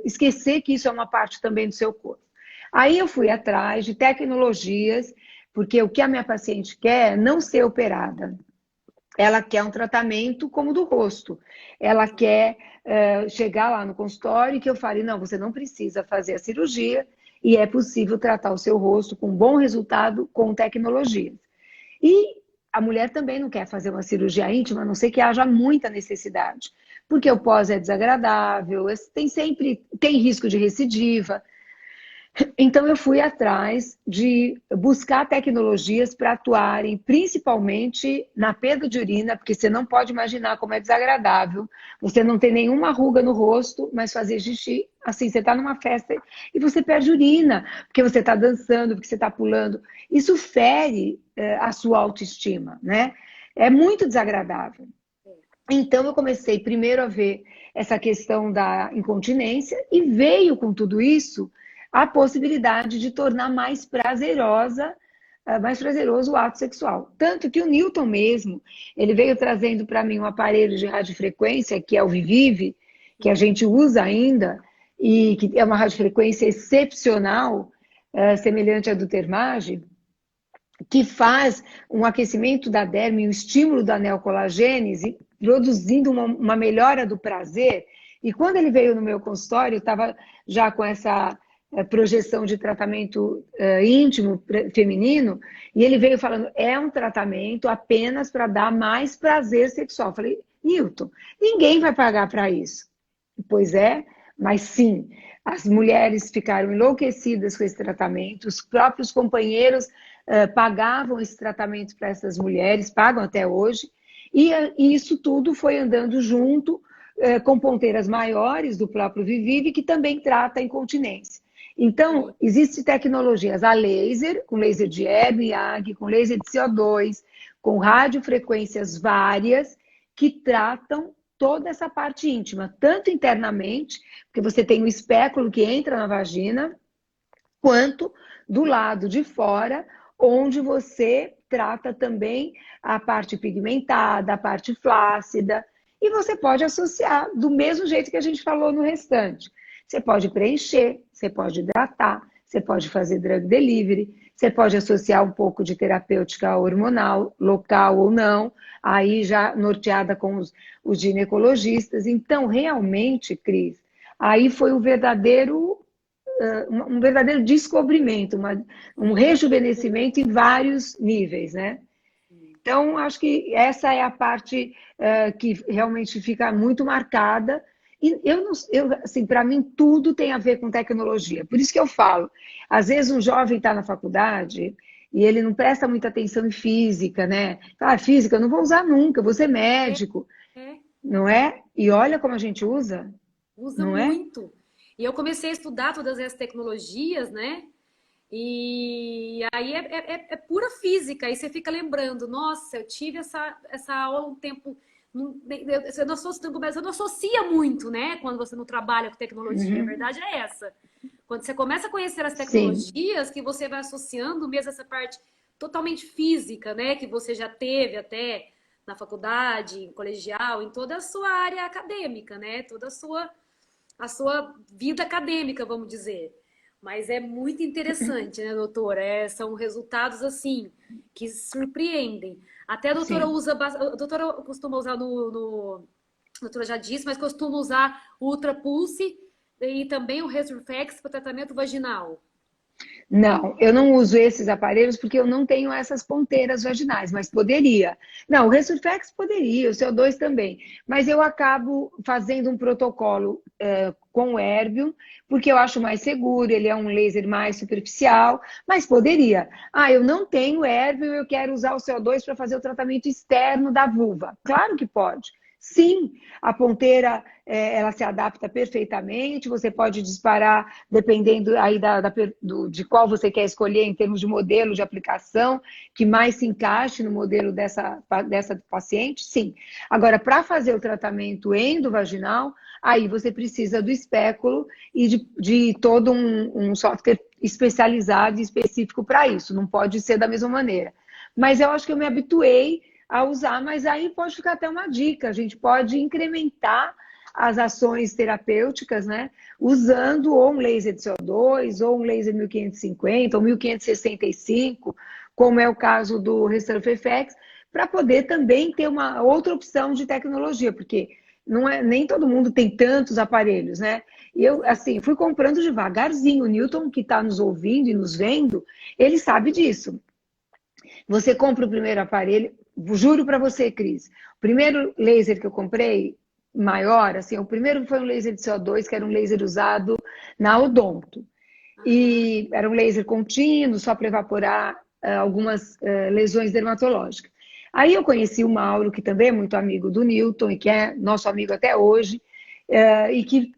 esquecer que isso é uma parte também do seu corpo. Aí eu fui atrás de tecnologias, porque o que a minha paciente quer é não ser operada. Ela quer um tratamento como o do rosto. Ela quer chegar lá no consultório e que eu fale, não, você não precisa fazer a cirurgia e é possível tratar o seu rosto com bom resultado com tecnologias. E a mulher também não quer fazer uma cirurgia íntima, a não ser que haja muita necessidade. Porque o pós é desagradável, tem risco de recidiva. Então, eu fui atrás de buscar tecnologias para atuarem principalmente na perda de urina, porque você não pode imaginar como é desagradável. Você não tem nenhuma ruga no rosto, mas fazer xixi, assim, você está numa festa e você perde urina, porque você está dançando, porque você está pulando. Isso fere a sua autoestima, né? É muito desagradável. Então, eu comecei primeiro a ver essa questão da incontinência e veio com tudo isso a possibilidade de tornar mais prazeroso o ato sexual. Tanto que o Newton mesmo, ele veio trazendo para mim um aparelho de radiofrequência, que é o Vivive, que a gente usa ainda, e que é uma radiofrequência excepcional, semelhante à do Thermage, que faz um aquecimento da derme, um estímulo da neocolagênese, produzindo uma melhora do prazer. E quando ele veio no meu consultório, eu estava já com essa projeção de tratamento íntimo feminino, e ele veio falando, é um tratamento apenas para dar mais prazer sexual. Eu falei, Newton, ninguém vai pagar para isso. Pois é, mas sim, as mulheres ficaram enlouquecidas com esse tratamento, os próprios companheiros pagavam esse tratamento para essas mulheres, pagam até hoje, e isso tudo foi andando junto com ponteiras maiores do próprio Vivive, que também trata a incontinência. Então, existem tecnologias a laser, com laser de Ergo e Ag, com laser de CO2, com radiofrequências várias, que tratam toda essa parte íntima, tanto internamente, porque você tem um espéculo que entra na vagina, quanto do lado de fora, onde você trata também a parte pigmentada, a parte flácida. e você pode associar do mesmo jeito que a gente falou no restante. Você pode preencher, você pode hidratar, você pode fazer drug delivery, você pode associar um pouco de terapêutica hormonal, local ou não, aí já norteada com os ginecologistas. Então, realmente, Cris, aí foi um verdadeiro descobrimento, um rejuvenescimento em vários níveis, né? Então, acho que essa é a parte que realmente fica muito marcada. E assim, para mim, tudo tem a ver com tecnologia. Por isso que eu falo, às vezes um jovem está na faculdade e ele não presta muita atenção em física, né? Ah, física eu não vou usar nunca, eu vou ser É, médico, é. não é? E olha como a gente usa, Usa não é? muito. E eu comecei a estudar todas essas tecnologias, né? E aí é pura física. Aí você fica lembrando, nossa, eu tive essa aula um tempo. Você não associa muito, né? Quando você não trabalha com tecnologia. A Uhum. verdade é essa. Quando você começa a conhecer as Sim, tecnologias, que você vai associando mesmo essa parte totalmente física, né? Que você já teve até na faculdade, em colegial, em toda a sua área acadêmica, né? Toda a sua vida acadêmica, vamos dizer. Mas é muito interessante, né, doutora? São resultados assim que surpreendem. Até a doutora sim. usa, a doutora costuma usar a doutora já disse, mas costuma usar o Ultra Pulse e também o Resurfax para tratamento vaginal. Não, eu não uso esses aparelhos porque eu não tenho essas ponteiras vaginais, mas poderia. Não, o Resurfax poderia, o CO2 também, mas eu acabo fazendo um protocolo com o Erbium, porque eu acho mais seguro, ele é um laser mais superficial, mas poderia. Ah, eu não tenho Erbium, eu quero usar o CO2 para fazer o tratamento externo da vulva. Claro que pode. Sim, a ponteira ela se adapta perfeitamente, você pode disparar dependendo aí de qual você quer escolher em termos de modelo de aplicação, que mais se encaixe no modelo dessa paciente, sim. Agora, para fazer o tratamento endovaginal, aí você precisa do espéculo e de todo um software especializado e específico para isso, não pode ser da mesma maneira. Mas eu acho que eu me habituei a usar, mas aí pode ficar até uma dica, a gente pode incrementar as ações terapêuticas, né? Usando ou um laser de CO2, ou um laser 1550, ou 1565, como é o caso do Resurfax, para poder também ter uma outra opção de tecnologia, porque não é, nem todo mundo tem tantos aparelhos, né? E eu, assim, fui comprando devagarzinho. O Newton, que está nos ouvindo e nos vendo, ele sabe disso. Você compra o primeiro aparelho, juro para você, Cris, o primeiro laser que eu comprei, maior, assim, o primeiro foi um laser de CO2, que era um laser usado na odonto. Aham. E era um laser contínuo, só para evaporar algumas lesões dermatológicas. Aí eu conheci o Mauro, que também é muito amigo do Newton e que é nosso amigo até hoje, e que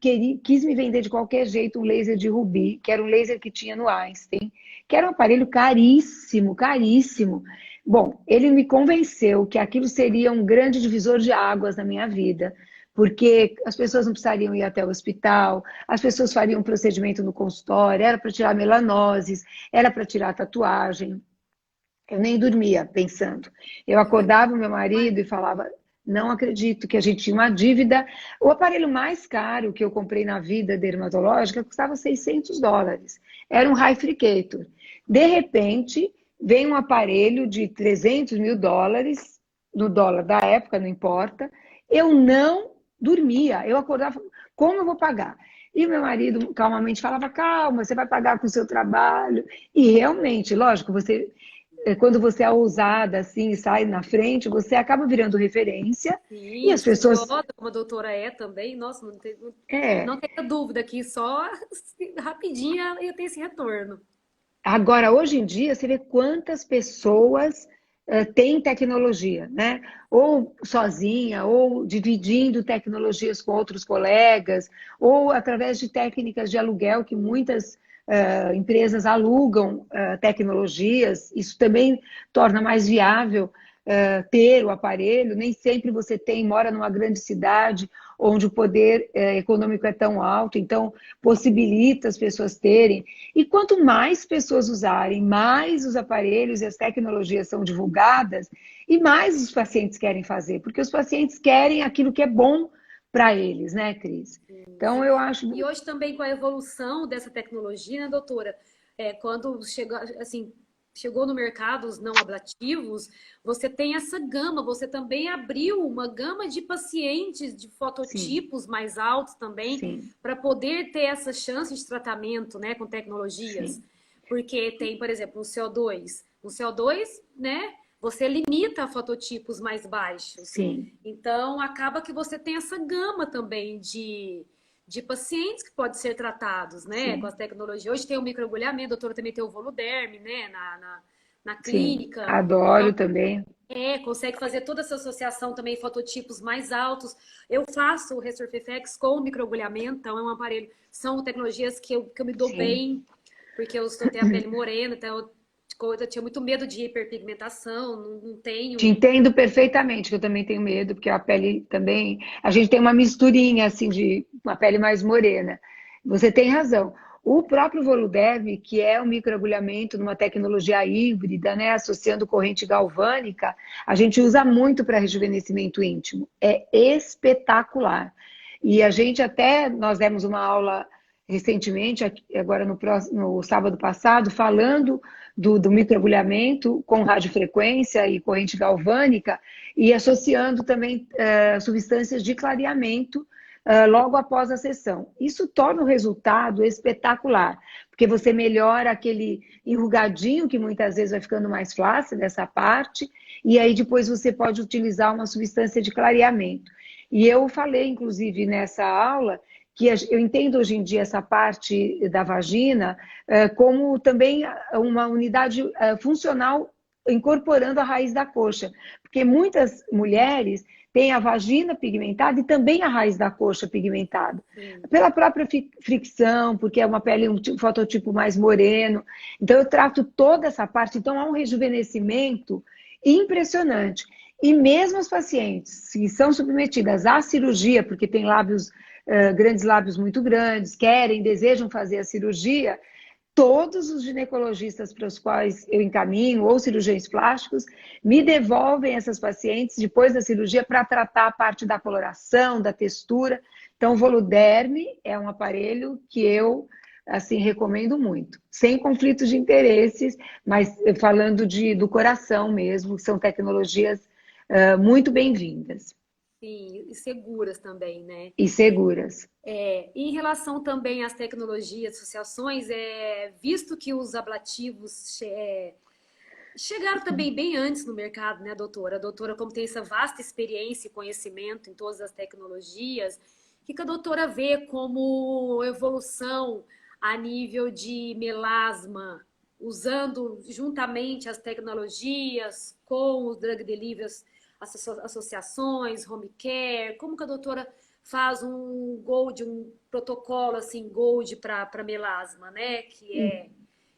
quis me vender de qualquer jeito um laser de rubi, que era um laser que tinha no Einstein, que era um aparelho caríssimo, caríssimo. Bom, ele me convenceu que aquilo seria um grande divisor de águas na minha vida, porque as pessoas não precisariam ir até o hospital, as pessoas fariam um procedimento no consultório, era para tirar melanoses, era para tirar tatuagem. Eu nem dormia pensando. Eu acordava o meu marido e falava, não acredito que a gente tinha uma dívida. O aparelho mais caro que eu comprei na vida dermatológica custava US$ 600. Era um Hyfricator. De repente, vem um aparelho de US$ 300 mil, no dólar da época, não importa. Eu não dormia. Eu acordava, como eu vou pagar? E o meu marido calmamente falava, calma, você vai pagar com o seu trabalho. E realmente, lógico, quando você é ousada assim, sai na frente, você acaba virando referência e Sim, as pessoas estudiosa, como a doutora é também. Nossa, é. não tenha dúvida que só rapidinho ela ia ter esse retorno. Agora, hoje em dia, você vê quantas pessoas têm tecnologia, né? Ou sozinha, ou dividindo tecnologias com outros colegas, ou através de técnicas de aluguel que muitas empresas alugam tecnologias. Isso também torna mais viável ter o aparelho. Nem sempre você mora numa grande cidade onde o poder econômico é tão alto, então possibilita as pessoas terem. E quanto mais pessoas usarem, mais os aparelhos e as tecnologias são divulgadas, e mais os pacientes querem fazer, porque os pacientes querem aquilo que é bom para eles, né, Cris? Então, Sim. eu acho. E hoje também com a evolução dessa tecnologia, né, doutora? Quando chega, assim, chegou no mercado os não ablativos, você tem essa gama, você também abriu uma gama de pacientes de Sim, fototipos mais altos também, sim, para poder ter essa chance de tratamento, né, com tecnologias. sim, Porque tem, por exemplo, o CO2. O CO2, né, você limita a fototipos mais baixos. sim, Então, acaba que você tem essa gama também de pacientes que podem ser tratados, né, com sim, as tecnologias. Hoje tem o microagulhamento, a doutora também tem o Voluderm, né, na sim. clínica. Então, Adoro também. consegue fazer toda essa associação também, fototipos mais altos. Eu faço o Resurfifex com o microagulhamento, então é um aparelho, são tecnologias que eu me dou Sim. bem, porque eu tenho a pele morena, então eu tinha muito medo de hiperpigmentação, não Te tenho. entendo perfeitamente, que eu também tenho medo, porque a pele também. A gente tem uma misturinha, assim, de uma pele mais morena. Você tem razão. O próprio Voludev, que é um microagulhamento numa tecnologia híbrida, né, associando corrente galvânica, a gente usa muito para rejuvenescimento íntimo. É espetacular. E a gente até, nós demos uma aula recentemente, agora no sábado passado, falando do microagulhamento com radiofrequência e corrente galvânica e associando também substâncias de clareamento logo após a sessão. Isso torna o resultado espetacular, porque você melhora aquele enrugadinho que muitas vezes vai ficando mais flácido dessa parte, e aí depois você pode utilizar uma substância de clareamento. E eu falei, inclusive, nessa aula, que eu entendo hoje em dia essa parte da vagina como também uma unidade funcional incorporando a raiz da coxa, porque muitas mulheres têm a vagina pigmentada e também a raiz da coxa pigmentada, Sim. pela própria fricção, porque é uma pele, um fototipo mais moreno. Então, eu trato toda essa parte. Então, há um rejuvenescimento impressionante. E mesmo as pacientes que são submetidas à cirurgia, porque têm lábios, grandes lábios muito grandes, querem, desejam fazer a cirurgia, todos os ginecologistas para os quais eu encaminho, ou cirurgiões plásticos, me devolvem essas pacientes depois da cirurgia para tratar a parte da coloração, da textura. Então, o Voluderm é um aparelho que eu assim recomendo muito, sem conflitos de interesses, mas falando do coração mesmo, são tecnologias muito bem-vindas Sim, e seguras também, né? e seguras. Em relação também às tecnologias, associações, visto que os ablativos chegaram também bem antes no mercado, né, doutora? A doutora, como tem essa vasta experiência e conhecimento em todas as tecnologias, o que a doutora vê como evolução a nível de melasma, usando juntamente as tecnologias com os drug deliveries, as associações, home care? Como que a doutora faz um gold, um protocolo assim, gold para melasma, né? Que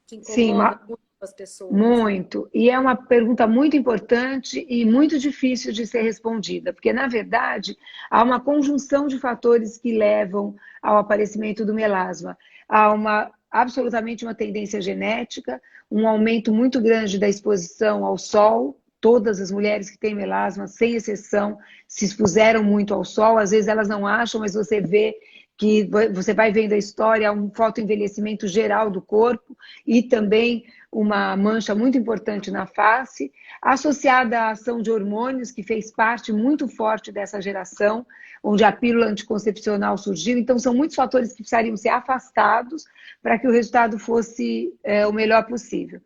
Sim, incomoda muito as pessoas. muito. E é uma pergunta muito importante e muito difícil de ser respondida, porque, na verdade, há uma conjunção de fatores que levam ao aparecimento do melasma. Há absolutamente uma tendência genética, um aumento muito grande da exposição ao sol. Todas as mulheres que têm melasma, sem exceção, se expuseram muito ao sol. Às vezes elas não acham, mas você vê que você vai vendo a história, há um fotoenvelhecimento geral do corpo e também uma mancha muito importante na face, associada à ação de hormônios, que fez parte muito forte dessa geração, onde a pílula anticoncepcional surgiu. Então, são muitos fatores que precisariam ser afastados para que o resultado fosse o melhor possível.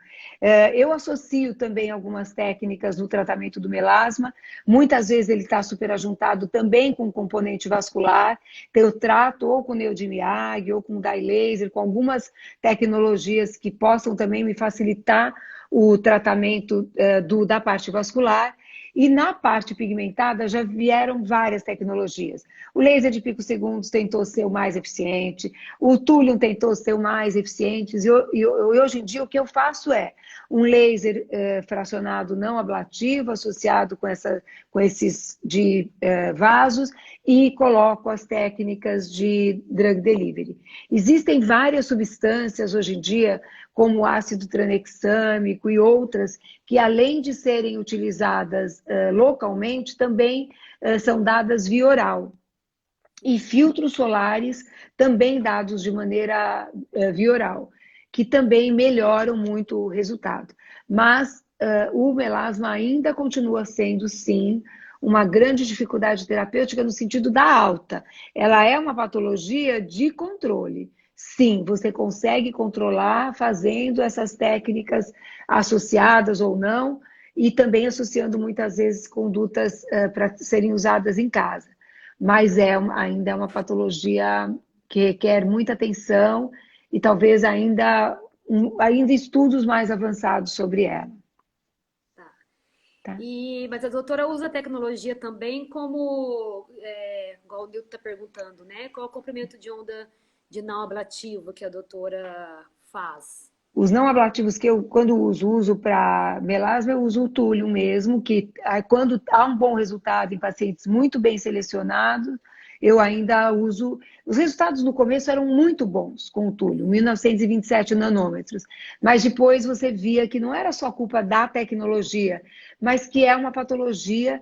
Eu associo também algumas técnicas no tratamento do melasma. Muitas vezes ele está superajuntado também com componente vascular. Então, eu trato ou com neodimiag, ou com dye laser, com algumas tecnologias que possam também me facilitar o tratamento da parte vascular. E na parte pigmentada já vieram várias tecnologias. O laser de picosegundos tentou ser o mais eficiente, o Thulium tentou ser o mais eficiente, e hoje em dia o que eu faço é um laser fracionado não ablativo associado com esses vasos e coloco as técnicas de drug delivery. Existem várias substâncias hoje em dia, como o ácido tranexâmico e outras, que além de serem utilizadas localmente, também são dadas via oral. E filtros solares também dados de maneira via oral, que também melhoram muito o resultado. Mas o melasma ainda continua sendo, sim, uma grande dificuldade terapêutica no sentido da alta. Ela é uma patologia de controle. Sim, você consegue controlar fazendo essas técnicas associadas ou não, e também associando muitas vezes condutas para serem usadas em casa. Mas ainda é uma patologia que requer muita atenção e talvez ainda estudos mais avançados sobre ela. Tá. Tá? Mas a doutora usa a tecnologia também como, igual o Nilton está perguntando, né? Qual é o comprimento de onda de não ablativo que a doutora faz? Os não ablativos que eu, quando uso para melasma, eu uso o Thulium mesmo, que quando há um bom resultado em pacientes muito bem selecionados, eu ainda uso. Os resultados no começo eram muito bons com o Thulium, 1927 nanômetros, mas depois você via que não era só culpa da tecnologia, mas que é uma patologia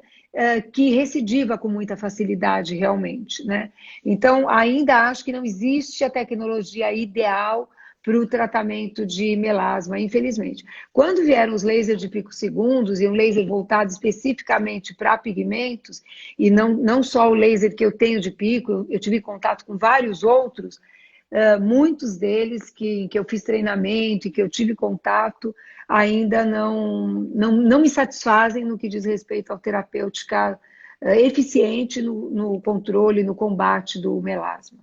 que recidiva com muita facilidade realmente, né? Então, ainda acho que não existe a tecnologia ideal para o tratamento de melasma, infelizmente. Quando vieram os lasers de picosegundos e um laser voltado especificamente para pigmentos, e não só o laser que eu tenho de pico, eu tive contato com vários outros, muitos deles que eu fiz treinamento e que eu tive contato ainda não me satisfazem no que diz respeito à terapêutica eficiente no controle, no combate do melasma.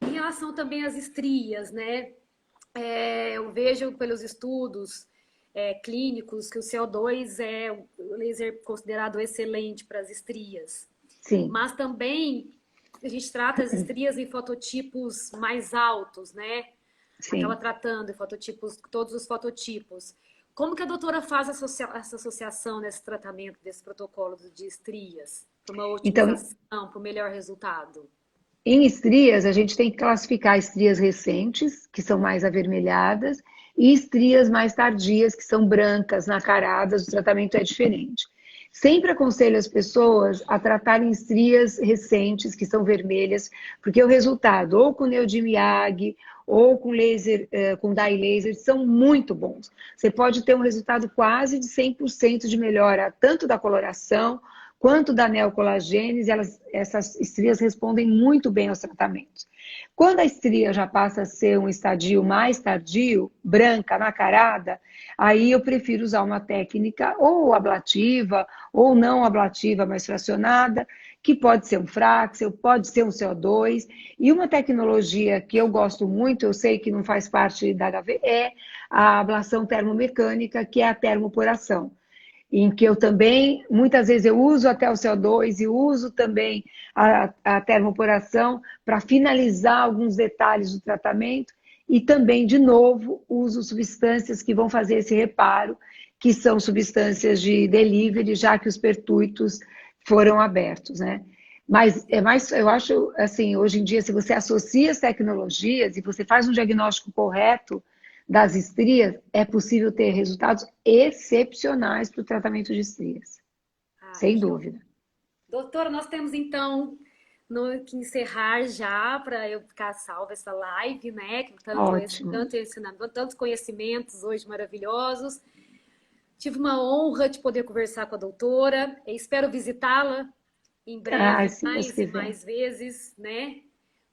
Em relação também às estrias, né? Eu vejo pelos estudos clínicos que o CO2 é o laser considerado excelente para as estrias. Sim. Mas também a gente trata as estrias em fototipos mais altos, né? Sim. Acaba tratando em fototipos, todos os fototipos. Como que a doutora faz essa associação nesse tratamento, desse protocolo de estrias? Para uma otimização, para o melhor resultado? Em estrias, a gente tem que classificar estrias recentes, que são mais avermelhadas, e estrias mais tardias, que são brancas, nacaradas, o tratamento é diferente. Sempre aconselho as pessoas a tratarem estrias recentes, que são vermelhas, porque o resultado, ou com neodimiag, ou com laser, com dye laser, são muito bons. Você pode ter um resultado quase de 100% de melhora, tanto da coloração, quanto da neocolagênese, essas estrias respondem muito bem aos tratamentos. Quando a estria já passa a ser um estadio mais tardio, branca, nacarada, aí eu prefiro usar uma técnica ou ablativa, ou não ablativa, mas fracionada, que pode ser um Fraxel, pode ser um CO2, e uma tecnologia que eu gosto muito, eu sei que não faz parte da HV, é a ablação termomecânica, que é a termoporação, em que eu também, muitas vezes eu uso até o CO2 e uso também a termoporação para finalizar alguns detalhes do tratamento e também, de novo, uso substâncias que vão fazer esse reparo, que são substâncias de delivery, já que os pertuitos foram abertos, né? Mas eu acho, assim, hoje em dia, se você associa as tecnologias e você faz um diagnóstico correto das estrias, é possível ter resultados excepcionais para o tratamento de estrias. Sem dúvida. Doutora, nós temos então que encerrar já, para eu ficar salva essa live, né? Tanto ensinamento, tantos conhecimentos hoje maravilhosos. Tive uma honra de poder conversar com a doutora. Espero visitá-la em breve, mais e mais vezes, né?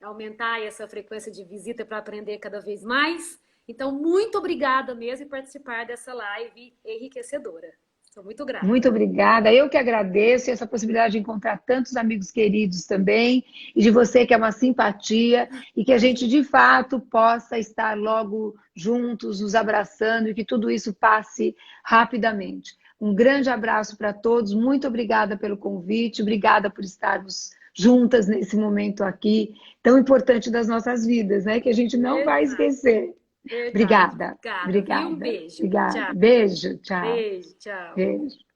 Aumentar essa frequência de visita para aprender cada vez mais. Então, muito obrigada mesmo por participar dessa live enriquecedora. Sou muito grata. Muito obrigada. Eu que agradeço essa possibilidade de encontrar tantos amigos queridos também e de você que é uma simpatia e que a gente, de fato, possa estar logo juntos, nos abraçando e que tudo isso passe rapidamente. Um grande abraço para todos, muito obrigada pelo convite, obrigada por estarmos juntas nesse momento aqui, tão importante das nossas vidas, né? Que a gente não vai Verdade, esquecer. verdade. Obrigada, Obrigada, viu? Um obrigada, beijo. obrigada. Tchau. Beijo, tchau. Beijo, tchau. Beijo.